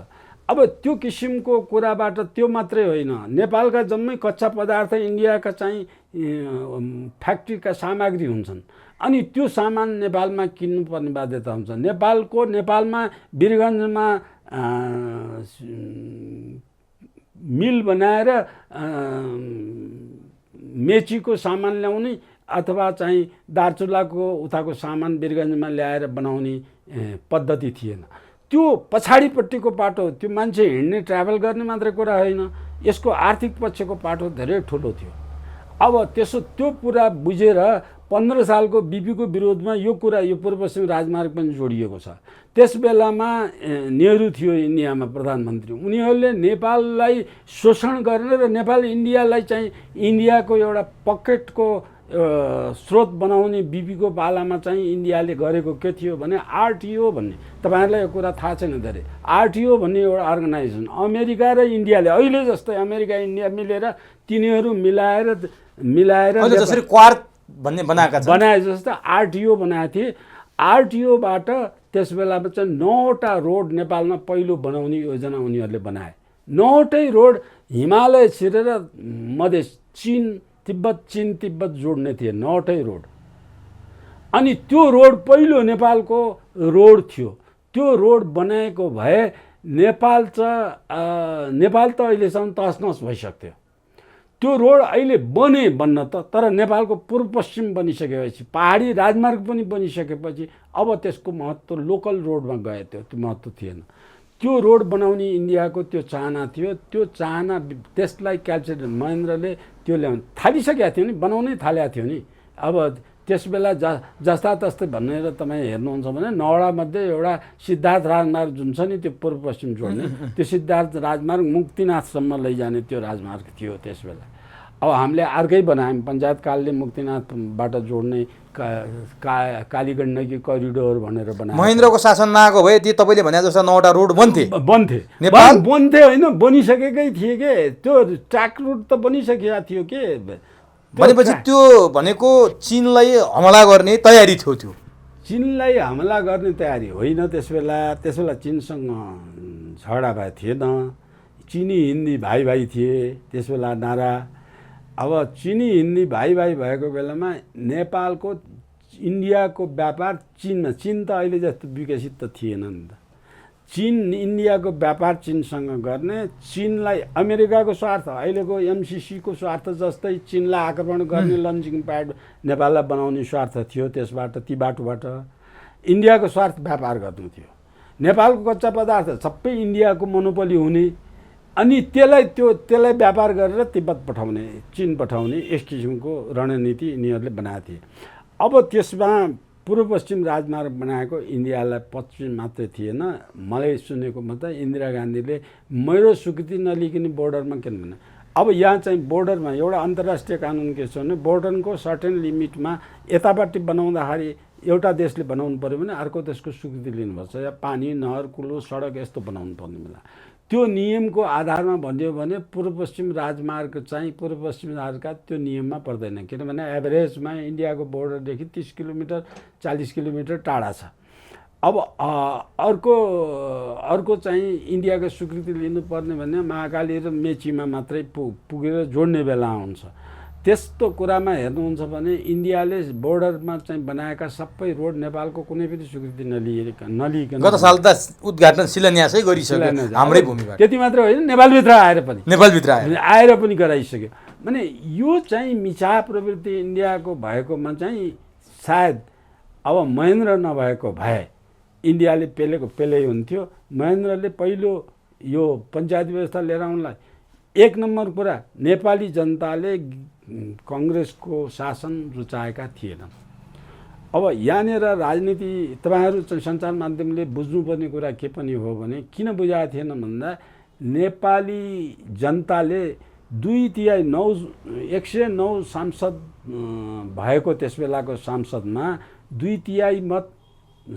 [SPEAKER 1] अब त्यो किसिमको कुराबाट त्यो मात्रै होइन, नेपालका जम्मै कच्चा पदार्थ इन्डियाका चाहिँ फ्याक्ट्रीका सामग्री हुन्छन् अनि त्यो सामान नेपालमा किन्नुपर्ने बाध्यता हुन्छ। नेपालमा वीरगन्जमा मिल बनाएर मेचीको सामान ल्याउने अथवा चाहिँ दार्चुलाको उताको सामान वीरगन्जमा ल्याएर बनाउने पद्धति थिएन। त्यो पछाडिपट्टिको पाटो, त्यो मान्छे हिँड्ने ट्राभल गर्ने मात्रै कुरा होइन, यसको आर्थिक पक्षको पाटो धेरै ठुलो थियो। अब त्यो कुरा बुझेर 15 सालको बीपीको विरोधमा यो पूर्व पश्चिम राजमार्ग पनि जोडिएको छ। त्यस बेलामा नेहरू थियो इन्डियामा प्रधानमन्त्री। उनीहरूले नेपाललाई शोषण गर्ने र नेपाल इन्डियालाई चाहिँ इन्डियाको एउटा पकेटको स्रोत बनाउने बीपीको पालामा चाहिँ इन्डियाले गरेको के थियो भने आरटिओ भन्ने, तपाईँहरूलाई यो कुरा थाहा छैन धेरै। आरटिओ भन्ने एउटा अर्गनाइजेसन अमेरिका र इन्डियाले अहिले जस्तै अमेरिका इन्डिया मिलेर तिनीहरू मिलाएर
[SPEAKER 2] जसरी क्वार्क भन्ने बनाए
[SPEAKER 1] जस्तो आरटिओ बनाएको थिए। आरटिओबाट त्यस बेलामा चाहिँ 9वटा रोड नेपालमा पहिलो बनाउने योजना उनीहरूले बनाए। 9वटै रोड हिमालय छिरेर मधेस चीन तिब्बत जोड्ने थिए 9वटै रोड। अनि त्यो रोड पहिलो नेपालको रोड थियो। त्यो रोड बनाएको भए नेपाल त अहिलेसम्म तहसनहस भइसक्थ्यो। त्यो रोड अहिले बन्न त, तर नेपालको पूर्व पश्चिम बनिसकेपछि, पहाडी राजमार्ग पनि बनिसकेपछि अब त्यसको महत्त्व लोकल रोडमा गयो। त्यो महत्त्व थिएन। त्यो रोड बनाउने इन्डियाको त्यो चाहना थियो। त्यो चाहना त्यसलाई क्याप्चर महेन्द्रले त्यो ल्याउनु थालिसकेको थियो नि, बनाउनै थालेको थियो नि। अब त्यस बेला जस्ता तस्तै भनेर तपाईँ हेर्नुहुन्छ भने 9वटा मध्ये एउटा सिद्धार्थ राजमार्ग जुन छ नि, त्यो पूर्व पश्चिम जोड्ने, त्यो सिद्धार्थ राजमार्ग मुक्तिनाथसम्म लैजाने त्यो राजमार्ग थियो त्यस बेला। अब हामीले अर्कै बनायौँ, पञ्चायतकालले मुक्तिनाथबाट जोड्ने कालीगण्डकी करिडोर भनेर बनायो।
[SPEAKER 2] महेन्द्रको शासन नआएको भए ती तपाईँले भने जस्तो 9वटा रोड बन्थे
[SPEAKER 1] होइन, बनिसकेकै थिए के। त्यो ट्र्याक रुट त बनिसकेको थियो के।
[SPEAKER 2] भनेपछि त्यो भनेको चीनलाई हमला गर्ने तयारी थियो। त्यो
[SPEAKER 1] चीनलाई हमला गर्ने तयारी होइन। त्यस बेला चीनसँग झगडा भएको थिएन। चिनी हिन्दी भाइ भाइ थिए त्यस बेला नारा। अब चिनी हिन्दी भाइ भाइ भएको बेलामा नेपालको इन्डियाको व्यापार चीन त अहिले जस्तो विकसित त थिएन नि त। इन्डियाको व्यापार चीनसँग गर्ने, चीनलाई अमेरिकाको स्वार्थ, अहिलेको एमसिसीको स्वार्थ जस्तै चीनलाई आक्रमण गर्ने लन्चिङ प्याड नेपाललाई बनाउने स्वार्थ थियो। त्यसबाट ती बाटोबाट इन्डियाको स्वार्थ व्यापार गर्नु थियो। नेपालको कच्चा पदार्थ सबै इन्डियाको मोनोपोली हुने अनि त्यसलाई व्यापार गरेर तिब्बत पठाउने, चीन पठाउने, यस किसिमको रणनीति यिनीहरूले बनाएको थिए। अब त्यसमा पूर्व पश्चिम राजमार्ग बनाएको इन्डियालाई पश्चिम मात्रै थिएन। मलाई सुनेको मतलब इन्दिरा गान्धीले मेरो स्वीकृति नलिकन बोर्डरमा किन भने, अब यहाँ चाहिँ बोर्डरमा एउटा अन्तर्राष्ट्रिय कानुन के छ भने बोर्डरको सर्टेन लिमिटमा यतापट्टि बनाउँदाखेरि एउटा देशले बनाउनु पऱ्यो भने अर्को देशको स्वीकृति लिनुपर्छ। या पानी, नहर, कुलो, सडक यस्तो बनाउनु पर्ने बेला त्यो नियमको आधारमा भनियो भने पूर्व पश्चिम राजमार्ग चाहिँ पूर्व पश्चिम राजका त्यो नियममा पर्दैन। किनभने एभरेजमा इन्डियाको बोर्डरदेखि 30 किलोमिटर 40 किलोमिटर टाढा छ। अब अर्को चाहिँ इन्डियाको स्वीकृति लिनुपर्ने भने महाकाली र मेचीमा मात्रै पुगेर जोड्ने बेला हुन्छ। त्यस्तो कुरामा हेर्नुहुन्छ भने इन्डियाले बोर्डरमा चाहिँ बनाएका सबै रोड नेपालको कुनै पनि स्वीकृति नलिइकन
[SPEAKER 2] गत साल त उद्घाटन शिलान्यासै गरिसक्यो हाम्रै भूमिबाट।
[SPEAKER 1] त्यति मात्र होइन, नेपालभित्र आएर पनि गराइसक्यो। माने यो चाहिँ मिछा प्रवृत्ति इन्डियाको भएकोमा चाहिँ सायद अब महेन्द्र नभएको भए इन्डियाले पेलै हुन्थ्यो। महेन्द्रले पहिलो यो पञ्चायत व्यवस्था लिएर आउनलाई एक नम्बर कुरा नेपाली जनताले कङ्ग्रेसको शासन रुचाएका थिएनन्। अब यहाँनिर राजनीति तपाईँहरू सञ्चार माध्यमले बुझ्नुपर्ने कुरा के पनि हो भने किन बुझाएको थिएन भन्दा नेपाली जनताले 109 सांसद भएको त्यस बेलाको सांसदमा 2/3 मत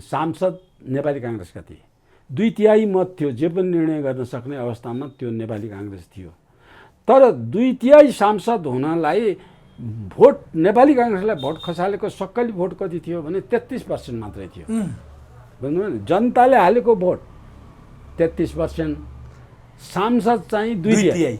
[SPEAKER 1] सांसद नेपाली काङ्ग्रेसका थिए। 2/3 मत थियो, जे पनि निर्णय गर्न सक्ने अवस्थामा त्यो नेपाली काङ्ग्रेस थियो। तर 2/3 सांसद हुनलाई भोट नेपाली काङ्ग्रेसलाई भोट खसालेको सक्कली भोट कति थियो भने 33% मात्रै थियो। बुझ्नुभयो नि, जनताले हालेको भोट 33%, सांसद चाहिँ 2/3।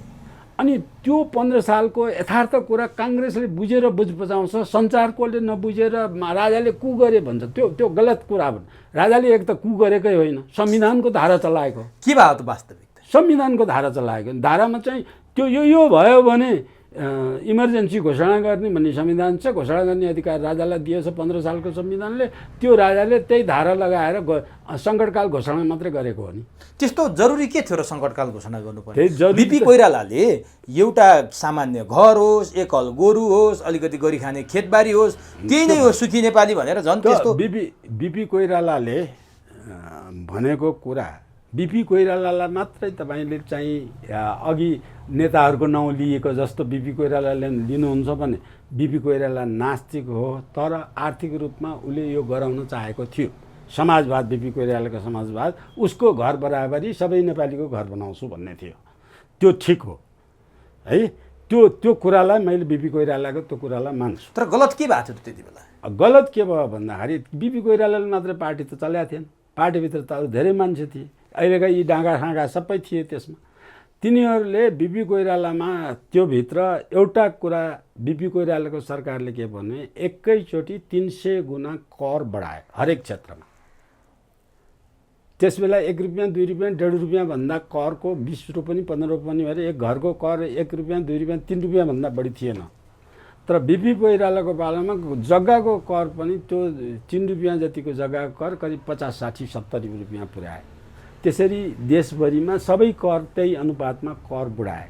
[SPEAKER 1] अनि त्यो 15 सालको यथार्थ कुरा काङ्ग्रेसले बुझेर बजाउँछ, सञ्चारकोले नबुझेर राजाले कु गरे भन्छ। त्यो गलत कुरा हो। राजाले एक त कु गरेकै होइन, संविधानको धारा चलाएको।
[SPEAKER 2] के भयो त वास्तविकता?
[SPEAKER 1] संविधानको धारा चलाएको। धारामा चाहिँ त्यो यो भयो भने इमर्जेन्सी घोषणा गर्ने भन्ने संविधान छ। घोषणा गर्ने अधिकार राजालाई दिएछ 15 सालको संविधानले। त्यो राजाले त्यही धारा लगाएर सङ्कटकाल घोषणा मात्रै गरेको हो नि।
[SPEAKER 2] त्यस्तो जरुरी के थियो र सङ्कटकाल घोषणा गर्नुपर्ने?
[SPEAKER 1] जरुरी
[SPEAKER 2] बिपी कोइरालाले एउटा सामान्य घर होस्, एक हल गोरु होस्, अलिकति गरी खाने खेतबारी होस्, त्यही नै हो सुखी नेपाली भनेर झन् त्यस्तो।
[SPEAKER 1] बिपी कोइरालाले भनेको कुरा, बिपी कोइरालालाई मात्रै तपाईँले चाहिँ अघि नेताहरूको नाउँ लिएको जस्तो बिपी कोइरालाले लिनुहुन्छ भने बिपी कोइराला नास्तिक हो, तर आर्थिक रूपमा उसले यो गराउन चाहेको थियो। समाजवाद, बिपी कोइरालाको समाजवाद, उसको घर बराबरी सबै नेपालीको घर बनाउँछु भन्ने थियो। त्यो ठिक हो है। त्यो कुरालाई मैले बिपी कोइरालाको त्यो कुरालाई मान्छु।
[SPEAKER 2] तर गलत के भएको थियो त्यति बेला?
[SPEAKER 1] गलत के भयो भन्दाखेरि बिपी कोइरालाले मात्रै पार्टी त चलाएको थिएन, पार्टीभित्र त अरू धेरै मान्छे थिए। अहिलेका यी डाँगा सबै थिए त्यसमा। तिनीहरूले बिपी कोइरालामा त्यो भित्र एउटा कुरा बिपी कोइरालाको सरकारले के भने एकैचोटि 300 गुणा कर बढायो हरेक क्षेत्रमा। त्यसबेला 1 रुपियाँ 2 रुपियाँ 1.5 रुपियाँ भन्दा करको 20 रुपियाँ पनि 15 रुपियाँ पनि भएर एक घरको कर 1 रुपियाँ 2 रुपियाँ 3 रुपियाँ भन्दा बढी थिएन। तर बिपी कोइरालाको पालामा जग्गाको कर पनि त्यो 3 रुपियाँ जतिको जग्गाको कर करिब 50, 60, 70 रुपियाँ पुर्यायो। त्यसरी देशभरिमा सबै कर त्यही अनुपातमा कर बढाए।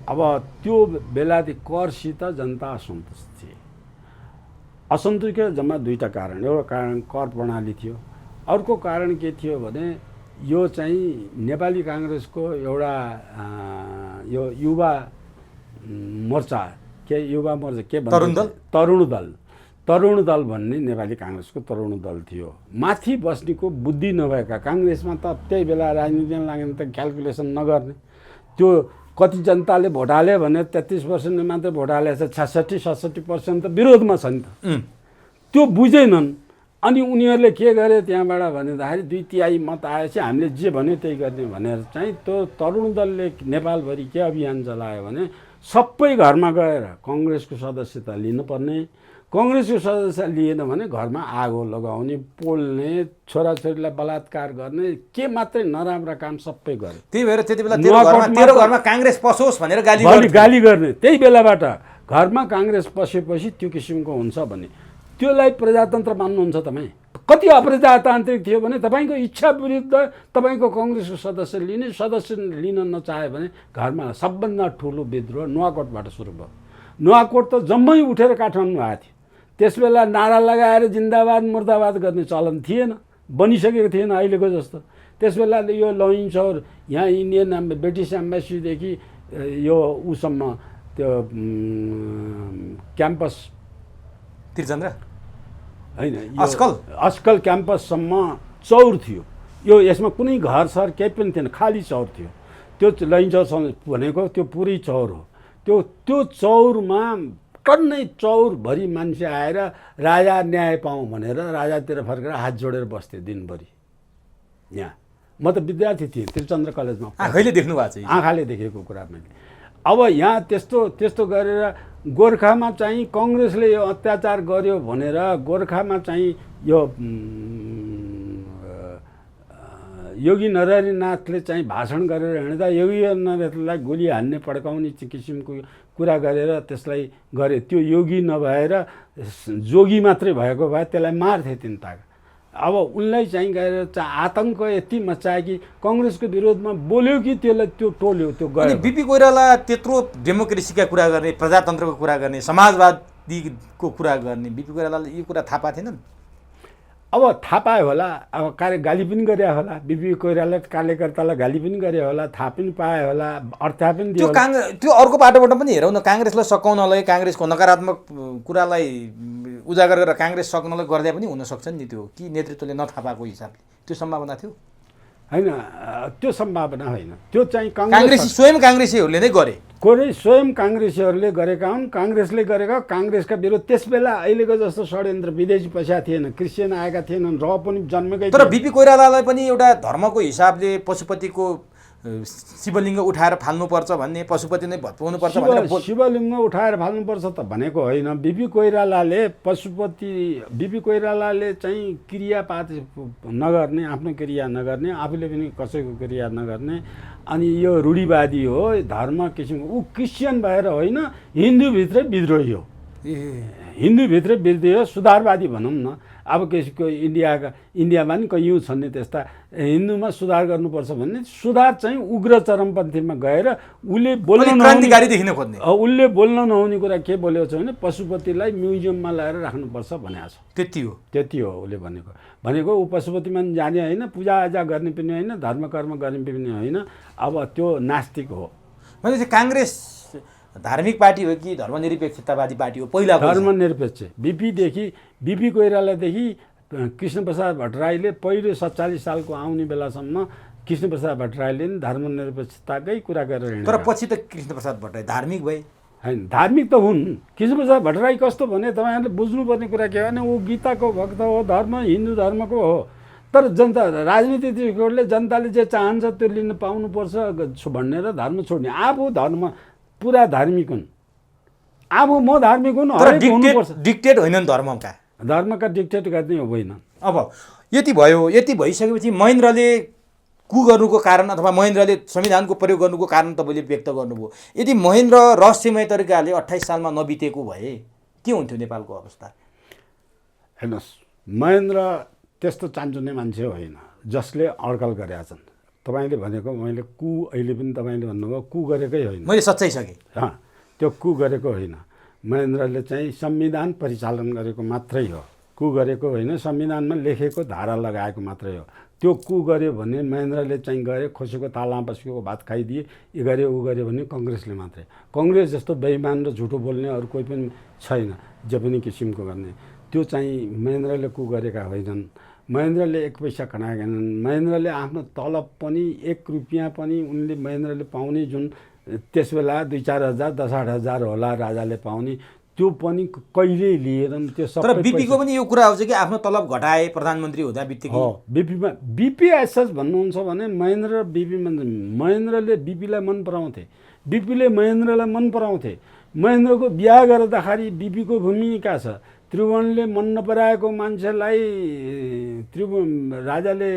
[SPEAKER 1] अब त्यो बेलादेखि करसित जनता असन्तुष्ट थिए। असन्तुष्टको जम्मा दुईटा कारण। एउटा कारण कर प्रणाली थियो, अर्को कारण के थियो भने यो चाहिँ नेपाली काङ्ग्रेसको एउटा यो युवा मोर्चा के भन्छ, तरुण दल भन्ने नेपाली काङ्ग्रेसको तरुण दल थियो। माथि बस्नेको बुद्धि नभएका, काङ्ग्रेसमा त त्यही बेला राजनीतिमा लागेन त क्यालकुलेसन नगर्ने, त्यो कति जनताले भोट हाल्यो भने 33% मात्रै भोट हालेछ, 66-67% त विरोधमा छ नि त। त्यो बुझेनन्। अनि उनीहरूले के गरे त्यहाँबाट भन्दाखेरि 2/3 मत आएपछि हामीले जे भन्यो त्यही गर्ने भनेर चाहिँ त्यो तरुण दलले नेपालभरि के अभियान चलायो भने सबै घरमा गएर कङ्ग्रेसको सदस्यता लिनुपर्ने, कङ्ग्रेसको सदस्य लिएन भने घरमा आगो लगाउने, पोल्ने, छोराछोरीलाई बलात्कार गर्ने, के मात्रै नराम्रा काम सबै गरे।
[SPEAKER 2] त्यही भएर त्यति बेला तेरो घरमा काङ्ग्रेस पसोस् भनेर गाली
[SPEAKER 1] गर्ने। त्यही बेलाबाट घरमा काङ्ग्रेस पसेपछि त्यो किसिमको हुन्छ भने त्यसलाई प्रजातन्त्र मान्नुहुन्छ तपाईँ? कति अप्रजातान्त्रिक थियो भने तपाईँको इच्छा विरुद्ध तपाईँको कङ्ग्रेसको सदस्य लिन नचाह्यो भने घरमा सबभन्दा ठुलो विद्रोह नुवाकोटबाट सुरु भयो। नुवाकोट त जम्मै उठेर काठमाडौँ आएको थियो। त्यसबेला नारा लगाएर जिन्दाबाद मुर्दाबाद गर्ने चलन थिएन, बनिसकेको थिएन अहिलेको जस्तो। त्यसबेला यो लैनचौर यहाँ इन्डियन ब्रिटिस एम्बेसीदेखि यो उसम्म त्यो क्याम्पस
[SPEAKER 2] त्रिचन्द्र
[SPEAKER 1] होइन, अस्कल क्याम्पससम्म चौर थियो। यो यसमा कुनै घर सर केही पनि थिएन, खाली चौर थियो। त्यो लैनचौर भनेको त्यो पुरै चौर हो। त्यो चौरमा टन्नै चौरभरि मान्छे आएर राजा न्याय पाऊँ भनेर राजातिर फर्केर हात जोडेर बस्थ्यो दिनभरि। यहाँ म त विद्यार्थी थिएँ त्रिचन्द्र कलेजमा,
[SPEAKER 2] आँखाले देख्नु भएको छ,
[SPEAKER 1] आँखाले देखेको कुरा मैले। अब यहाँ त्यस्तो गरेर गोर्खामा चाहिँ कङ्ग्रेसले यो अत्याचार गर्यो भनेर गोर्खामा चाहिँ यो योगी नरहरिनाथले चाहिँ भाषण गरेर हिँड्दा योगी नरहरिनाथलाई गोली हान्ने पड्काउने किसिमको कुरा गरेर त्यसलाई गरे। त्यो योगी नभएर जोगी मात्रै भएको भए त्यसलाई मार्थे तिनताका। अब उनलाई चाहिँ गएर आतङ्क यति मचायो कि कङ्ग्रेसको विरोधमा बोल्यो कि त्यसलाई त्यो टोल्यो, त्यो गयो।
[SPEAKER 2] बिपी कोइराला त्यत्रो डेमोक्रेसीका कुरा गर्ने, प्रजातन्त्रको कुरा गर्ने, समाजवादीको कुरा गर्ने, बिपी कोइरालाले यो कुरा थाहा पाएको थिएनन्?
[SPEAKER 1] अब थाहा पायो होला, अब गाली पनि गरे होला, बिपी कोइराला कार्यकर्तालाई गाली पनि गरे होला, थाहा पनि पायो होला, अर्थात् पनि दियो होला।
[SPEAKER 2] त्यो अर्को बाटोबाट पनि हेरौँ न, काङ्ग्रेसलाई सकाउनलाई, काङ्ग्रेसको नकारात्मक कुरालाई उजागर गरेर काङ्ग्रेस सक्नलाई गर्दा पनि हुनसक्छ नि त्यो, कि नेतृत्वले नथाहा पाएको हिसाबले त्यो सम्भावना थियो
[SPEAKER 1] होइन? त्यो सम्भावना होइन, त्यो चाहिँ
[SPEAKER 2] काङ्ग्रेसी स्वयं काङ्ग्रेसीहरूले नै गरे,
[SPEAKER 1] स्वयं काङ्ग्रेसीहरूले गरेका हुन्, काङ्ग्रेसले गरेका, काङ्ग्रेसका विरोध त्यस बेला अहिलेको जस्तो षड्यन्त्र विदेशी पैसा थिएन, क्रिस्चियन आएका थिएनन्, र पनि जन्मेकै।
[SPEAKER 2] तर बिपी कोइरालालाई पनि एउटा धर्मको हिसाबले पशुपतिको शिवलिङ्ग उठाएर फाल्नुपर्छ भन्ने, पशुपति नै भत्काउनुपर्छ भनेर
[SPEAKER 1] शिवलिङ्ग उठाएर फाल्नुपर्छ त भनेको होइन। बिपी कोइरालाले चाहिँ क्रियापात नगर्ने, आफ्नो क्रिया नगर्ने, आफूले पनि कसैको क्रिया नगर्ने, अनि यो रूढिवादी हो, धर्म किसिमको। ऊ क्रिस्चियन भएर होइन, हिन्दूभित्रै विद्रोही हो, हिन्दूभित्रै विद्रोही हो, सुधारवादी भनौँ न। अब कसको इन्डियामा नि कयौँ छन् नि त्यस्ता, हिन्दूमा सुधार गर्नुपर्छ भन्ने, सुधार चाहिँ उग्र चरमपन्थीमा गएर उसले बोल्न
[SPEAKER 2] क्रान्तिकारी देखिन खोज्ने,
[SPEAKER 1] उसले बोल्न नहुने कुरा के बोलेको छ भने पशुपतिलाई म्युजियममा ल्याएर राख्नुपर्छ भनेको छ। त्यति हो उसले भनेको ऊ पशुपतिमा जाने होइन, पूजाआजा गर्ने पनि होइन, धर्मकर्म गर्ने पनि होइन। अब त्यो नास्तिक हो।
[SPEAKER 2] भनेपछि काङ्ग्रेस धार्मिक पार्टी हो कि धर्मनिरपेक्षतावादी पार्टी हो? पहिला
[SPEAKER 1] धर्मनिरपेक्ष। बिपी कोइरालादेखि कृष्णप्रसाद भट्टराईले पहिलो 47 सालको आउने बेलासम्म कृष्णप्रसाद भट्टराईले नि धर्मनिरपेक्षताकै कुरा गरेर हिँड्यो।
[SPEAKER 2] तर पछि त कृष्णप्रसाद भट्टराई धार्मिक भए
[SPEAKER 1] होइन? धार्मिक त हुन्। कृष्णप्रसाद भट्टराई कस्तो भने तपाईँहरूले बुझ्नुपर्ने कुरा के भने ऊ गीताको भक्त हो, धर्म हिन्दू धर्मको हो। तर जनता, राजनीतिक दृष्टिकोणले जनताले जे चाहन्छ त्यो लिन पाउनुपर्छ भनेर धर्म छोड्ने। आफू धर्म पुरा धार्मिक हुन्, अब म धार्मिक हुन्,
[SPEAKER 2] डिक्टेट होइन
[SPEAKER 1] धर्मका डिक्टेट गर्ने होइन।
[SPEAKER 2] अब यति भइसकेपछि महेन्द्रले कु गर्नुको कारण अथवा महेन्द्रले संविधानको प्रयोग गर्नुको कारण तपाईँले व्यक्त गर्नुभयो। यदि महेन्द्र रहस्यमय तरिकाले 28 सालमा नबितेको भए के हुन्थ्यो नेपालको अवस्था?
[SPEAKER 1] हेर्नुहोस्, महेन्द्र त्यस्तो चान्चुने मान्छे होइन जसले अड्कल गरेका छन्। तपाईँले भनेको मैले अहिले पनि तपाईँले भन्नुभयो कु गरेकै होइन,
[SPEAKER 2] मैले सच्चाइ सकेँ।
[SPEAKER 1] त्यो कु गरेको होइन। महेन्द्रले चाहिँ संविधान परिचालन गरेको मात्रै हो, कु गरेको होइन। संविधानमा लेखेको धारा लगाएको मात्रै हो। त्यो कु गर्यो भने महेन्द्रले चाहिँ गरे, खोसेको तालमा बसेको भात खाइदिए, यो गरे ऊ गर्यो भने कङ्ग्रेसले मात्रै। कङ्ग्रेस जस्तो बेइमान र झुटो बोल्ने अरू कोही पनि छैन जे पनि किसिमको गर्ने। त्यो चाहिँ महेन्द्रले कु गरेका होइनन्। महेन्द्रले 1 पैसा कमाएनन्। महेन्द्रले आफ्नो तलब पनि 1 रुपियाँ पनि उनले महेन्द्रले पाउने जुन त्यस बेला 2-4 हजार 10-8 हजार होला राजाले पाउने, त्यो पनि कहिले लिएनन्। त्यो सब।
[SPEAKER 2] तर बिपीको पनि यो कुरा आउँछ कि आफ्नो तलब घटाए प्रधानमन्त्री हुँदा बित्तिकै।
[SPEAKER 1] बिपी एसएस भन्नुहुन्छ भने महेन्द्र र बिपीमा महेन्द्रले बिपीलाई मन पराउँथे, बिपीले महेन्द्रलाई मन पराउँथे। महेन्द्रको बिहा गर्दाखेरि बिपीको भूमिका छ। त्रिभुवनले मन नपराएको मान्छेलाई राजाले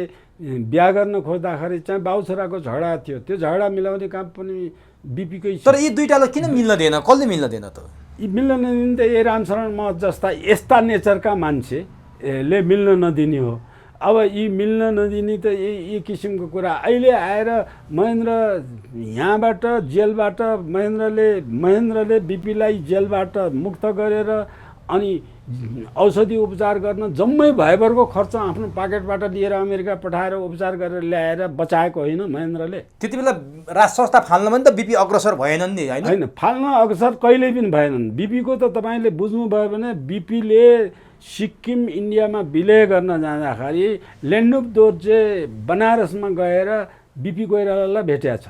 [SPEAKER 1] बिहा गर्न खोज्दाखेरि चाहिँ बाउछोराको झगडा थियो, त्यो झगडा मिलाउने काम पनि बिपीकै।
[SPEAKER 2] तर यी दुईटालाई किन मिल्न दिएन? कसले मिल्न दिएन त?
[SPEAKER 1] यी मिल्न नदिने त ए रामशरण महत जस्ता यस्ता नेचरका मान्छेले मिल्न नदिने हो। अब यी मिल्न नदिने त यी किसिमको कुरा। अहिले आएर महेन्द्र यहाँबाट जेलबाट महेन्द्रले बिपीलाई जेलबाट मुक्त गरेर अनि औषधि उपचार गर्न जम्मै भयभरको खर्च आफ्नो पाकेटबाट लिएर अमेरिका पठाएर उपचार गरेर ल्याएर बचाएको होइन महेन्द्रले।
[SPEAKER 2] त्यति बेला राज संस्था फाल्न पनि त बिपी अग्रसर भएनन् नि,
[SPEAKER 1] होइन? फाल्न अग्रसर कहिल्यै पनि भएनन्। बिपीको त तपाईँले बुझ्नुभयो भने बिपीले सिक्किम इन्डियामा विलय गर्न जाँदाखेरि लेन्डुप दोर्जे बनारसमा गएर बिपी कोइरालालाई भेटेको छ।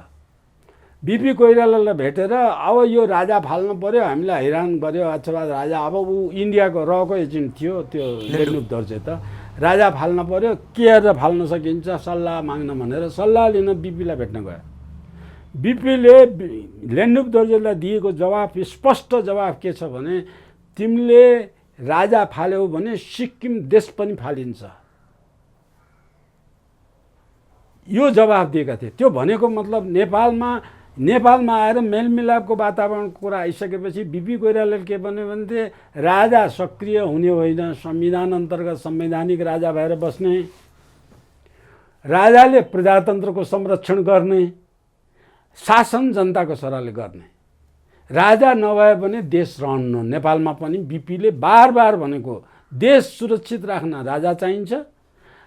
[SPEAKER 1] बिपी कोइरालालाई भेटेर अब यो राजा फाल्नु पर्यो, हामीलाई हैरान गर्यो अथवा राजा, अब ऊ इन्डियाको रको एजेन्ट थियो त्यो लेन्डुप दोर्जे त। राजा फाल्न पर्यो, के गरेर फाल्न सकिन्छ सल्लाह माग्न भनेर सल्लाह लिन बिपीलाई भेट्न गयो। बिपीले लेन्डुप दोर्जेलाई दिएको जवाफ, स्पष्ट जवाफ के छ भने तिमीले राजा फाल्यौ भने सिक्किम देश पनि फालिन्छ, यो जवाफ दिएका थिए। त्यो भनेको मतलब नेपालमा आएर मेलमिलापको वातावरणको कुरा आइसकेपछि बिपी कोइरालाले के भन्यो भने राजा सक्रिय हुने होइन, संविधान अन्तर्गत संवैधानिक राजा भएर बस्ने, राजाले प्रजातन्त्रको संरक्षण गर्ने, शासन जनताको सरहले गर्ने, राजा नभए भने देश रहन्न। नेपालमा पनि बिपीले बार भनेको देश सुरक्षित राख्न राजा चाहिन्छ,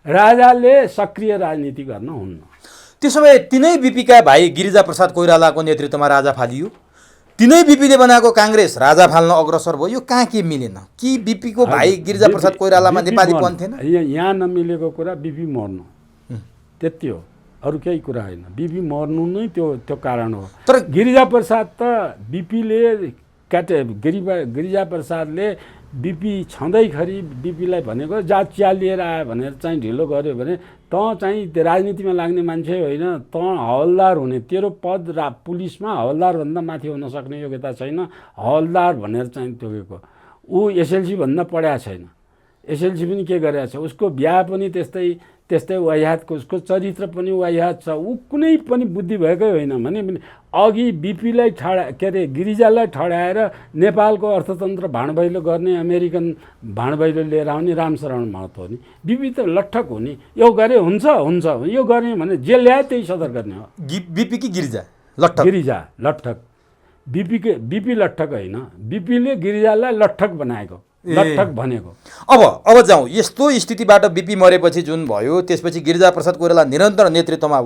[SPEAKER 1] राजाले सक्रिय राजनीति गर्न हुन्न।
[SPEAKER 2] त्यसो भए तिनै बिपीका भाइ गिरिजाप्रसाद कोइरालाको नेतृत्वमा राजा फालियो, तिनै बिपीले बनाएको काङ्ग्रेस राजा फाल्न अग्रसर भयो। यो कहाँ के मिलेन कि बिपीको भाइ गिरिजाप्रसाद कोइरालामा नेपालीपन थिएन?
[SPEAKER 1] यहाँ नमिलेको कुरा बिपी मर्नु त्यति हो, अरू केही कुरा होइन। बिपी मर्नु नै त्यो कारण हो।
[SPEAKER 2] तर
[SPEAKER 1] गिरिजाप्रसाद त बिपीले गिरिजाप्रसादले बिपी छँदैखरि बिपीलाई भनेको जा चिया लिएर आयो भनेर चाहिँ ढिलो गर्यो भने त चाहिँ राजनीतिमा लाग्ने मान्छे होइन, त हवलदार हुने, तेरो पद पुलिसमा हवलदारभन्दा माथि हुन सक्ने योग्यता छैन, हवलदार भनेर चाहिँ तोकेको। ऊ एसएलसी भन्दा पढाएको छैन, एसएलसी पनि के गरेको छ, उसको बिहा पनि त्यस्तै वाहियातको, उसको चरित्र पनि वाहियात छ, ऊ कुनै पनि बुद्धि भएकै होइन भने अघि बिपीलाई गिरिजालाई ठडाएर नेपालको अर्थतन्त्र भाँडभैलो गर्ने अमेरिकन भाँडभैलो लिएर आउने रामशरण महतो हो नि। बिपी त लट्ठक हो नि, यो गरे हुन्छ, यो गर्ने भने जे ल्याए त्यही सदर गर्ने हो।
[SPEAKER 2] बिपी कि गिरिजा लट्ठक?
[SPEAKER 1] गिरिजा लट्ठक, बिपी लट्ठक होइन, बिपीले गिरिजालाई लट्ठक बनाएको, लट्ठक भनेको।
[SPEAKER 2] अब जाउँ, यस्तो स्थितिबाट बिपी मरेपछि जुन भयो, त्यसपछि गिरिजाप्रसाद कोइराला निरन्तर नेतृत्वमा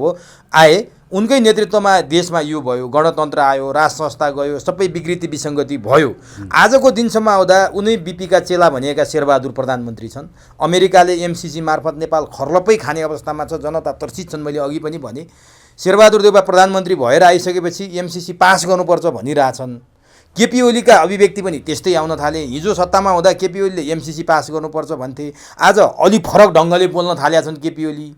[SPEAKER 2] आए, उनकै नेतृत्वमा देशमा यो भयो, गणतन्त्र आयो, राज संस्था गयो, सबै विकृति विसङ्गति भयो। आजको दिनसम्म आउँदा उनै बिपीका चेला भनिएका शेरबहादुर प्रधानमन्त्री छन्। अमेरिकाले एमसिसी मार्फत नेपाल खर्लप्पै खाने अवस्थामा छ, जनता तर्सित छन्। मैले अघि पनि भने शेरबहादुर देउवा प्रधानमन्त्री भएर आइसकेपछि एमसिसी पास गर्नुपर्छ भनिरहेछन्। केपी ओलीका अभिव्यक्ति पनि त्यस्तै आउन थाले। हिजो सत्तामा हुँदा केपी ओलीले एमसिसी पास गर्नुपर्छ भन्थे, आज अलि फरक ढङ्गले बोल्न थालेका छन् केपी ओली।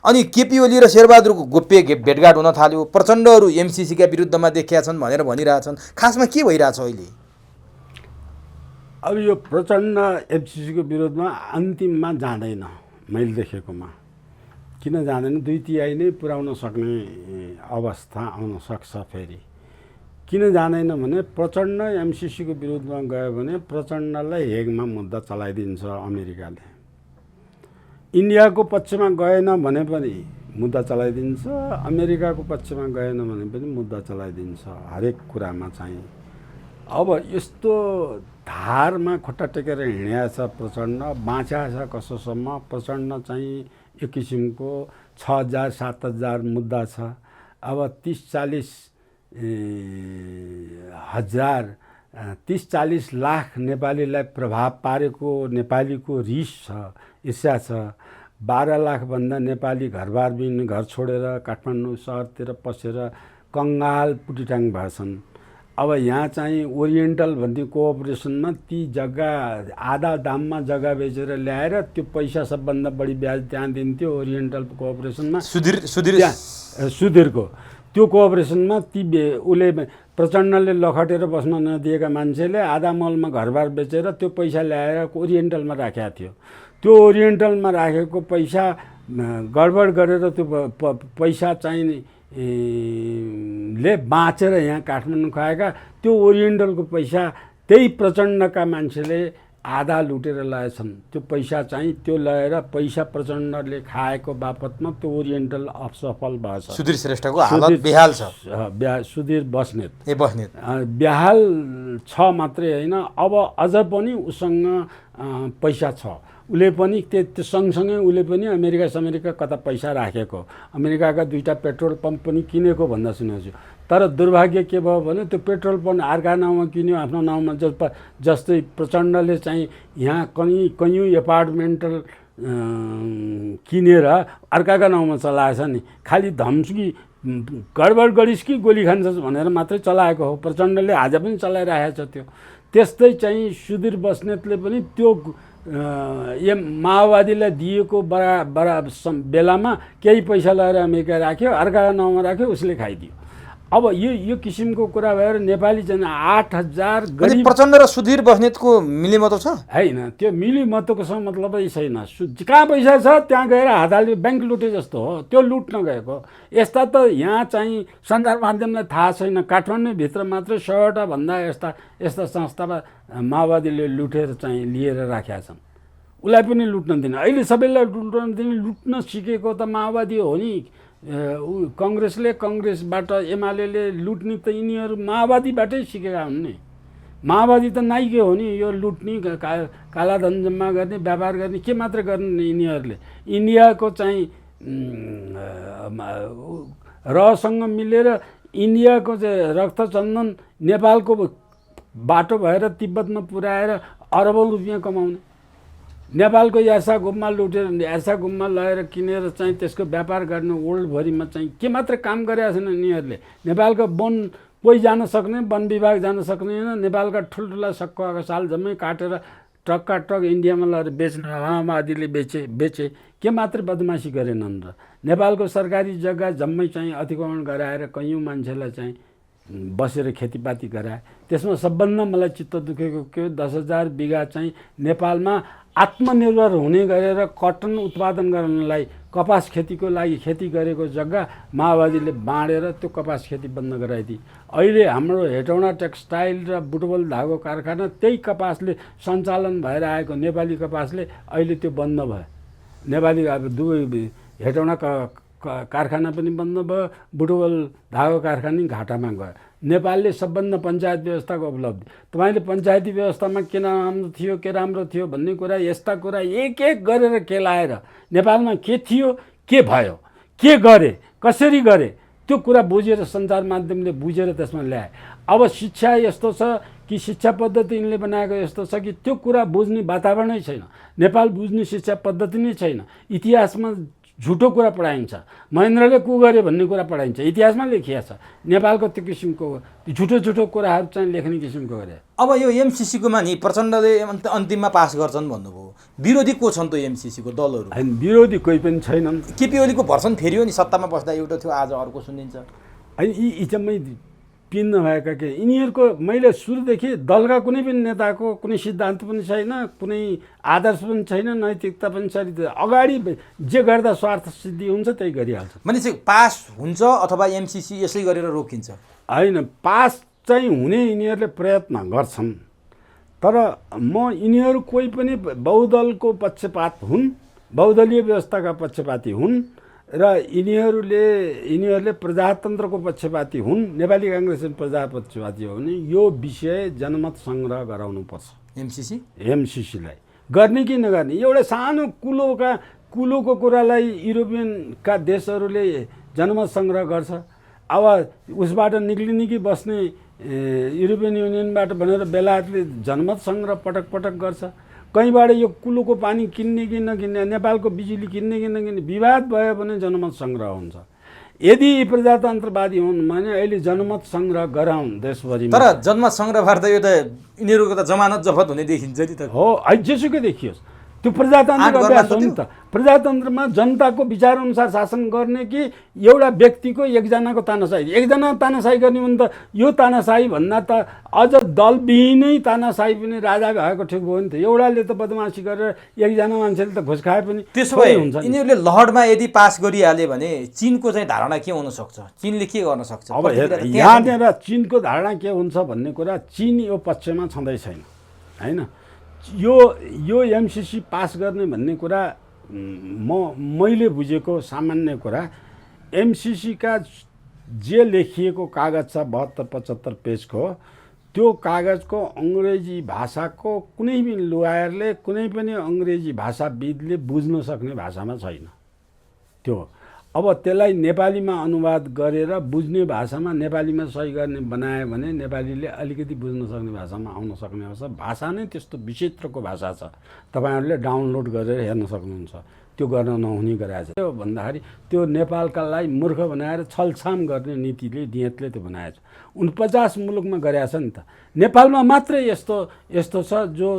[SPEAKER 2] अनि केपी ओली र शेरबहादुरको गोप्य भेटघाट हुन थाल्यो, प्रचण्डहरू एमसिसीका विरुद्धमा देखिया छन् भनेर भनिरहेछन्। खासमा के भइरहेछ अहिले?
[SPEAKER 1] अब यो प्रचण्ड एमसिसीको विरोधमा अन्तिममा जाँदैन, मैले देखेकोमा। किन जाँदैन? 2/3 नै पुर्याउन सक्ने अवस्था आउन सक्छ फेरि। किन जाँदैन भने प्रचण्ड एमसिसीको विरुद्धमा गयो भने प्रचण्डलाई हेगमा मुद्दा चलाइदिन्छ अमेरिकाले। इन्डियाको पक्षमा गएन भने पनि मुद्दा चलाइदिन्छ, अमेरिकाको पक्षमा गएन भने पनि मुद्दा चलाइदिन्छ, हरेक कुरामा चाहिँ। अब यस्तो धारमा खुट्टा टेकेर हिँडेको छ प्रचण्ड, बाँचेको छ कसोसम्म। प्रचण्ड चाहिँ एक किसिमको 6,000 7,000 मुद्दा छ। अब 30-40 लाख नेपालीलाई प्रभाव पारेको नेपालीको रिस छ, ईर्ष्या छ। 12 लाखभन्दा नेपाली घरबारबिन घर छोडेर काठमाडौँ सहरतिर पसेर कङ्गाल पुटिटाङ भएछन्। अब यहाँ चाहिँ ओरिएन्टल भन्ने कोअपरेसनमा ती जग्गा आधा दाममा जग्गा बेचेर ल्याएर त्यो पैसा सबभन्दा बढी ब्याज त्यहाँ दिन्थ्यो ओरिएन्टल कोअपरेसनमा, सुधीरको त्यो कोअपरेसनमा उसले प्रचण्डले लखटेर बस्न नदिएका मान्छेले आधा मलमा घरबार बेचेर त्यो पैसा ल्याएर ओरिएन्टलमा राखेको थियो। त्यो ओरिएन्टलमा राखेको पैसा गडबड गरेर त्यो पैसा चाहिँ ले बाँचेर यहाँ काठमाडौँ खाएका, त्यो ओरिएन्टलको पैसा त्यही प्रचण्डका मान्छेले आधा लुटेर लगाएछन्। त्यो पैसा चाहिँ त्यो लगेर पैसा प्रचण्डले खाएको बापतमा त्यो ओरिएन्टल असफल भएछ।
[SPEAKER 2] सुधीर श्रेष्ठको हालत बेहाल छ।
[SPEAKER 1] सुधीर बस्नेत
[SPEAKER 2] बेहाल
[SPEAKER 1] छ मात्रै होइन, अब अझ पनि उसँग पैसा छ। उसले पनि त्यो सँगसँगै उसले पनि अमेरिका कता पैसा राखेको, अमेरिकाका 2टा पेट्रोल पम्प पनि किनेको भन्दा सुनेको छु। तर दुर्भाग्य के भयो भने त्यो पेट्रोल पम्प अर्का नाउँमा किन्यो, आफ्नो नाउँमा। जस्तै प्रचण्डले चाहिँ यहाँ कैयौँ एपार्टमेन्टल किनेर अर्काका नाउँमा चलाएछ नि। खालि धम्की गडबड गरिस् कि गोली खान्छस् भनेर मात्रै चलाएको हो। प्रचण्डले आज पनि चलाइरहेको छ त्यो। त्यस्तै चाहिँ सुधीर बस्नेतले पनि त्यो माओवादीलाई दिएको बेलामा केही पैसा लगाएर अमेरिका राख्यो, अर्काको नाउँमा राख्यो, उसले खाइदियो। अब यो किसिमको कुरा भएर नेपाली जन 8,000 गरीब।
[SPEAKER 2] प्रचण्ड र सुधीर बस्नेतको मिलिमतो छ
[SPEAKER 1] होइन? त्यो मिलिमतोको मतलबै छैन। कहाँ पैसा छ त्यहाँ गएर हातले ब्याङ्क लुटे जस्तो हो, त्यो लुट्न गएको। यस्ता त यहाँ चाहिँ सञ्चार माध्यमलाई थाहा छैन। काठमाडौँभित्र मात्रै 100वटा भन्दा यस्ता संस्थामा माओवादीले लुटेर चाहिँ लिएर राखेका छन्। उसलाई पनि लुट्न दिने, अहिले सबैलाई लुट्न दिने। लुट्न सिकेको त माओवादी हो नि। कङ्ग्रेसबाट एमाले लुट्ने त यिनीहरू माओवादीबाटै सिकेका हुन् नि। माओवादी त नाइके हो नि, यो लुट्ने, कालाधन जम्मा गर्ने, व्यापार गर्ने, के मात्र गर्ने यिनीहरूले। इन्डियाको चाहिँ रहसँग मिलेर इन्डियाको चाहिँ रक्तचन्दन नेपालको बाटो भएर तिब्बतमा पुर्याएर अरबौँ रुपियाँ कमाउने, नेपालको यासा गुम्बा लुटेर यासा गुम्बा लगेर किनेर चाहिँ त्यसको व्यापार गर्ने वर्ल्डभरिमा चाहिँ के मात्र काम गरेका छन् यिनीहरूले। नेपालको वन कोही जान सक्ने, वन विभाग जान सक्दैन, नेपालका ठुल्ठुला सक्कुवाको साल जम्मै काटेर ट्रकका ट्रक इन्डियामा लगेर बेच्न माओवादीले बेचे के मात्र बदमासी गरेनन् र। नेपालको सरकारी जग्गा जम्मै चाहिँ अतिक्रमण गराएर कैयौँ मान्छेलाई चाहिँ बसेर खेतीपाती गराए। त्यसमा सबभन्दा मलाई चित्त दुखेको के, 10,000 बिघा चाहिँ नेपालमा आत्मनिर्भर हुने गरेर कटन उत्पादन गर्नलाई कपास खेतीको लागि खेती गरेको जग्गा माओवादीले बाँडेर त्यो कपास खेती बन्द गराइदिए। अहिले हाम्रो हेटौँडा टेक्सटाइल र बुटबल धागो कारखाना त्यही कपासले सञ्चालन भएर आएको नेपाली कपासले अहिले त्यो बन्द भयो। नेपाली अब दुवै हेटौँडा कारखाना पनि बन्द भयो, बुटबल धागो कारखाना घाटामा गयो। नेपालले सबभन्दा पञ्चायत व्यवस्थाको उपलब्धि, तपाईँले पञ्चायती व्यवस्थामा के नराम्रो थियो के राम्रो थियो भन्ने कुरा, यस्ता कुरा एक एक गरेर केलाएर नेपालमा के थियो के भयो के गरे कसरी गरे त्यो कुरा बुझेर सञ्चार माध्यमले बुझेर त्यसमा ल्याए। अब शिक्षा यस्तो छ कि शिक्षा पद्धति यिनले बनाएको यस्तो छ कि त्यो कुरा बुझ्ने वातावरणै छैन। नेपाल बुझ्ने शिक्षा पद्धति नै छैन। इतिहासमा झुटो कुरा पढाइन्छ, महेन्द्रले कु गरे भन्ने कुरा पढाइन्छ, इतिहासमा लेखिया छ। नेपालको त्यो किसिमको झुटो कुराहरू चाहिँ लेख्ने किसिमको गरे।
[SPEAKER 2] अब यो एमसिसीकोमा नि प्रचण्डले अन्तिममा पास गर्छन् भन्नुभयो, विरोधी को छन् त एमसिसीको दलहरू?
[SPEAKER 1] होइन, विरोधी कोही पनि छैनन्।
[SPEAKER 2] केपी ओलीको भर्सन फेरियो नि, सत्तामा बस्दा एउटा थियो आज अर्को सुनिन्छ।
[SPEAKER 1] होइन, यी जम्मै पिन नभएका के यिनीहरूको मैले सुरुदेखि दलका कुनै पनि नेताको कुनै सिद्धान्त पनि छैन, कुनै आदर्श पनि छैन, नैतिकता पनि छैन। अगाडि जे गर्दा स्वार्थ सिद्धि हुन्छ त्यही गरिहाल्छ।
[SPEAKER 2] मान्छे पास हुन्छ अथवा एमसिसी यसै गरेर रोकिन्छ?
[SPEAKER 1] होइन, पास चाहिँ हुने यिनीहरूले प्रयत्न गर्छन्, तर म यिनीहरू कोही पनि बहुदलको पक्षपात हुन्, बहुदलीय व्यवस्थाका पक्षपाती हुन् र यिनीहरूले प्रजातन्त्रको पक्षपाती हुन्, नेपाली काङ्ग्रेस प्रजापक्षपाती हो भने यो विषय जनमत सङ्ग्रह गराउनुपर्छ। एमसिसीलाई गर्ने कि नगर्ने, एउटा सानो कुलोको कुरालाई युरोपियनका देशहरूले जनमत सङ्ग्रह गर्छ। अब उसबाट निक्लिने कि बस्ने युरोपियन युनियनबाट भनेर बेलायतले जनमत सङ्ग्रह पटक पटक गर्छ। कहीँबाट यो कुलोको पानी किन्ने कि नकिन्ने, नेपालको बिजुली किन्ने कि नकिन्ने विवाद भयो भने जनमत सङ्ग्रह हुन्छ। यदि प्रजातन्त्रवादी हुन् भने अहिले जनमत सङ्ग्रह गराउन् देशभरिमा।
[SPEAKER 2] तर जनमत सङ्ग्रहबाट त यो त यिनीहरूको त जमानत जफत हुने देखिन्छ नि त।
[SPEAKER 1] हो, जेसुकै देखियोस्, त्यो प्रजातान्त्रिक अभ्यास हो नि त। प्रजातन्त्रमा जनताको विचारअनुसार शासन गर्ने कि एउटा व्यक्तिको एकजनाको तानासाही? एकजना तानासाही गर्ने भने त यो तानासाही भन्दा त अझ दलविहीनै तानासाही पनि राजा भएको ठिक भयो नि त। एउटाले त बदमासी गरेर एकजना मान्छेले त घुस खाए पनि
[SPEAKER 2] त्यसो भए यिनीहरूले लहरमा यदि पास गरिहाले भने चिनको चाहिँ धारणा के हुनसक्छ? चिनले के गर्न सक्छ?
[SPEAKER 1] अब यहाँनिर चिनको धारणा के हुन्छ भन्ने कुरा, चिन यो पक्षमा छँदै छैन। होइन, यो एमसिसी पास गर्ने भन्ने कुरा मैले बुझेको सामान्य कुरा, एमसिसीका जे लेखिएको कागज छ 72-75 पेजको, त्यो कागजको अङ्ग्रेजी भाषाको कुनै पनि लुयारले, कुनै पनि अङ्ग्रेजी भाषाविदले बुझ्न सक्ने भाषामा छैन त्यो। अब त्यसलाई नेपालीमा अनुवाद गरेर बुझ्ने भाषामा नेपालीमा सही गर्ने बनायो भने नेपालीले अलिकति बुझ्न सक्ने भाषामा आउन सक्ने अवस्था। भाषा नै त्यस्तो विचित्रको भाषा छ, तपाईँहरूले डाउनलोड गरेर हेर्न सक्नुहुन्छ। त्यो गर्न नहुने गराएको छ। त्यो भन्दाखेरि त्यो नेपालकालाई मूर्ख बनाएर छलछाम गर्ने नीतिले नियतले त्यो बनाएको छ। 49 मुलुकमा गरेको छ नि त। नेपालमा मात्रै यस्तो छ जो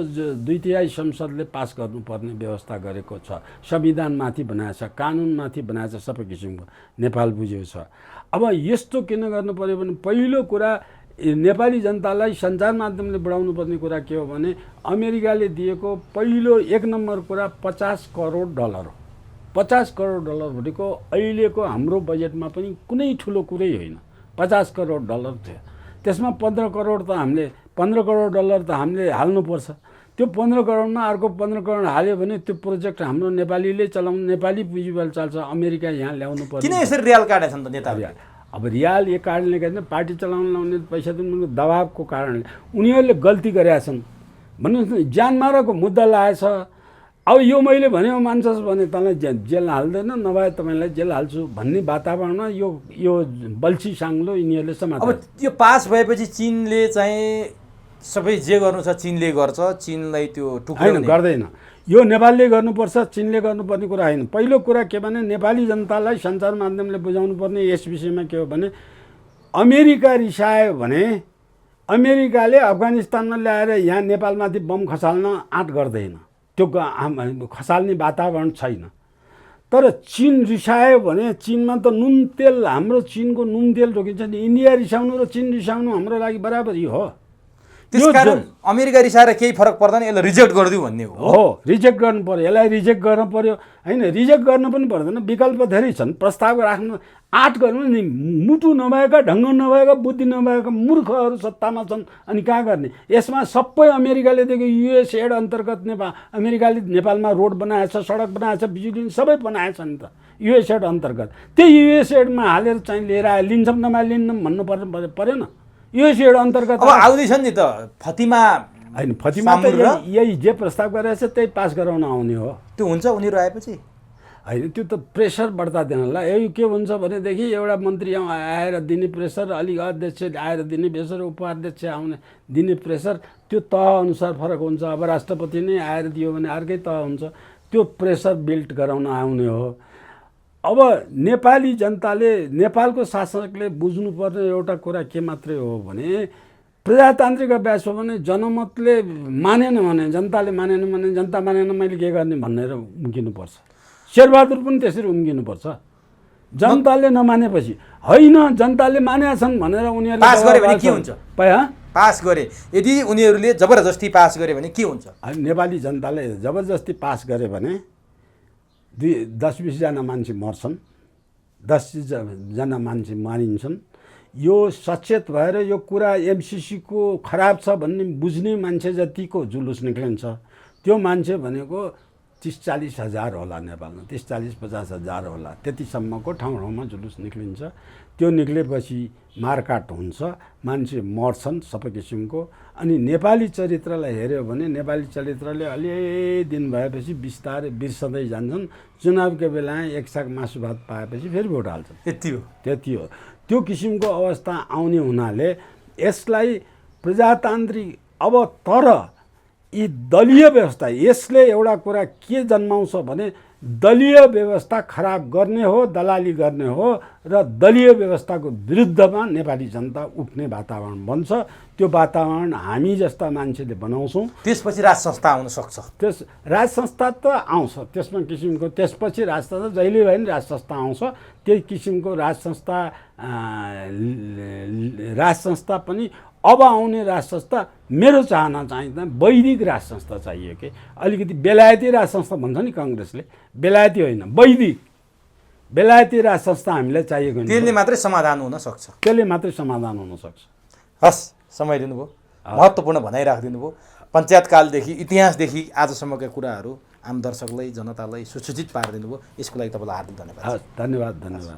[SPEAKER 1] 2/3 संसदले पास गर्नुपर्ने व्यवस्था गरेको छ। संविधानमाथि बनाएको छ, कानुनमाथि बनाएको छ, सबै किसिमको नेपाल बुझेको छ। अब यस्तो किन गर्नु पर्यो भने, पहिलो कुरा नेपाली जनतालाई सञ्चार माध्यमले बढाउनु पर्ने कुरा के हो भने, अमेरिकाले दिएको पहिलो 1 नम्बर कुरा $50 करोड हो। $50 करोड भनेको अहिलेको हाम्रो बजेटमा पनि कुनै ठुलो कुरै होइन। $50 करोड थियो। त्यसमा $15 करोड त हामीले हाल्नुपर्छ। त्यो 15 करोडमा अर्को 15 करोड हाल्यो भने त्यो प्रोजेक्ट हाम्रो नेपालीले चलाउनु, नेपाली पुँजीबल चल्छ, अमेरिका यहाँ ल्याउनु पर्छ।
[SPEAKER 2] किन यसरी रियाल काटेछन् त नेताहरूले?
[SPEAKER 1] अब रियाल यो कारणले गर्दा पार्टी चलाउन लाउने पैसा दिनु दबावको कारणले उनीहरूले गल्ती गरेका छन् भन्नुहोस् न। ज्यान माराको मुद्दा लागेछ, अब यो मैले भनेको मान्छस् भने तँलाई जेल हाल्दैन, नभए तपाईँलाई जेल हाल्छु भन्ने वातावरणमा यो बल्छी साङ्लो यिनीहरूले समात्छ।
[SPEAKER 2] अब यो पास भएपछि चीनले चाहिँ सबै जे गर्नु छ चीनले गर्छ, चीनलाई त्यो
[SPEAKER 1] होइन
[SPEAKER 2] टुक्राउने
[SPEAKER 1] गर्दैन। यो नेपालले गर्नुपर्छ, चीनले गर्नुपर्ने कुरा होइन। पहिलो कुरा के भने नेपाली जनतालाई सञ्चार माध्यमले बुझाउनु पर्ने यस विषयमा के हो भने अमेरिका रिसायो भने अमेरिकाले अफगानिस्तानमा ल्याएर यहाँ नेपालमाथि बम खसाल्न आँट गर्दैन, त्यो खसाल्ने वातावरण छैन। तर चीन रिसायो भने चीनमा त नुन तेल, हाम्रो चीनको नुन तेल रोकिन्छ नि। इन्डिया रिसाउनु र चीन रिसाउनु हाम्रो लागि बराबरी हो।
[SPEAKER 2] त्यसकारण अमेरिका रिसाएर केही फरक पर्दैन, यसलाई रिजेक्ट गरिदिउ भन्ने
[SPEAKER 1] हो। रिजेक्ट गर्नु पर्यो, यसलाई रिजेक्ट गर्नु पर्यो। होइन रिजेक्ट गर्नु पनि पर्दैन, विकल्प धेरै छन्। प्रस्ताव राख्नु आँट गर्नु नि। मुटु नभएका, ढङ्ग नभएका, बुद्धि नभएका मूर्खहरू सत्तामा छन्, अनि कहाँ गर्ने? यसमा सबै अमेरिकाले दिएको युएस एड अन्तर्गत अमेरिकाले नेपालमा रोड बनाएछ, सडक बनाएछ, बिजुली सबै बनाएछ नि त युएस एड अन्तर्गत। त्यही युएस एडमा हालेर चाहिँ लिएर आयो, लिन्छौँ नभए लिन्नौँ भन्नु परेन? युएस एड अन्तर्गत
[SPEAKER 2] अब आउँदैछ नि त फतिमा।
[SPEAKER 1] होइन फतिमा त यही जे प्रस्ताव गरेछ त्यही पास गराउन आउने हो।
[SPEAKER 2] त्यो हुन्छ उनीहरू आएपछि?
[SPEAKER 1] होइन त्यो त प्रेसर बढ्ता दिनलाई। यही के हुन्छ भनेदेखि एउटा मन्त्री आएर दिने प्रेसर, अलिक अध्यक्ष आएर दिने प्रेसर, उपाध्यक्ष आउने दिने प्रेसर, त्यो तहअनुसार फरक हुन्छ। अब राष्ट्रपति नै आएर दियो भने अर्कै तह हुन्छ। त्यो प्रेसर बिल्ड गराउन आउने हो। अब नेपाली जनताले, नेपालको शासकले बुझ्नुपर्ने एउटा कुरा के मात्रै हो भने प्रजातान्त्रिक अभ्यास हो भने जनमतले मानेन भने, जनताले मानेन भने, जनता मानेन मैले के गर्ने भनेर उम्किनुपर्छ। शेरबहादुर पनि त्यसरी उम्किनुपर्छ। जनताले नमानेपछि होइन, जनताले मानेका छन् भनेर उनीहरूले
[SPEAKER 2] पास गरे भने के हुन्छ? पास गरे यदि उनीहरूले जबरजस्ती पास गरे भने के हुन्छ?
[SPEAKER 1] नेपाली जनताले जबरजस्ती पास गरे भने 10-20 जना मान्छे मर्छन्, 10 जना मान्छे मारिन्छन्। यो सचेत भएर यो कुरा एमसिसीको खराब छ भन्ने बुझ्ने मान्छे जतिको जुलुस निक्लिन्छ, त्यो मान्छे भनेको 30-40 हजार होला नेपालमा, 30-40-50 हजार होला। त्यतिसम्मको ठाउँ ठाउँमा जुलुस निक्लिन्छ। त्यो निक्लेपछि मारकाट हुन्छ, मान्छे मर्छन् सबै किसिमको। अनि नेपाली चरित्रलाई हेऱ्यो भने नेपाली चरित्रले अलि दिन भएपछि बिस्तारै बिर्सँदै जान्छन्। चुनावको बेला एक साग मासु भात पाएपछि फेरि भोट हाल्छन्। त्यति हो। त्यो किसिमको अवस्था आउने हुनाले यसलाई प्रजातान्त्रिक अब तर यी दलीय व्यवस्था, यसले एउटा कुरा के जन्माउँछ भने दलीय व्यवस्था खराब गर्ने हो, दलाली गर्ने हो र दलीय व्यवस्थाको विरुद्धमा नेपाली जनता उठ्ने वातावरण बन्छ। त्यो वातावरण हामी जस्ता मान्छेले बनाउँछौँ।
[SPEAKER 2] त्यसपछि राज संस्था आउन सक्छ।
[SPEAKER 1] राज संस्था त आउँछ, त्यसमा किसिमको त्यसपछि राज संस्था जहिले भए पनि राज संस्था आउँछ। त्यही किसिमको राज संस्था पनि अब आउने राज संस्था मेरो चाहना चाहिँ वैदिक राज संस्था चाहियो कि अलिकति बेलायती राज संस्था भन्छ नि काङ्ग्रेसले, बेलायती होइन वैदिक, बेलायती राज संस्था हामीलाई चाहिएको नि।
[SPEAKER 2] त्यसले मात्रै समाधान हुन सक्छ।
[SPEAKER 1] त्यसले मात्रै समाधान हुन सक्छ।
[SPEAKER 2] हस्, समय दिनुभयो, महत्त्वपूर्ण भनाइ राखिदिनु भयो। पञ्चायतकालदेखि इतिहासदेखि आजसम्मका कुराहरू आम दर्शकलाई, जनतालाई सुसूचित पारिदिनु भयो। यसको लागि तपाईँलाई हार्दिक धन्यवाद।
[SPEAKER 1] धन्यवाद।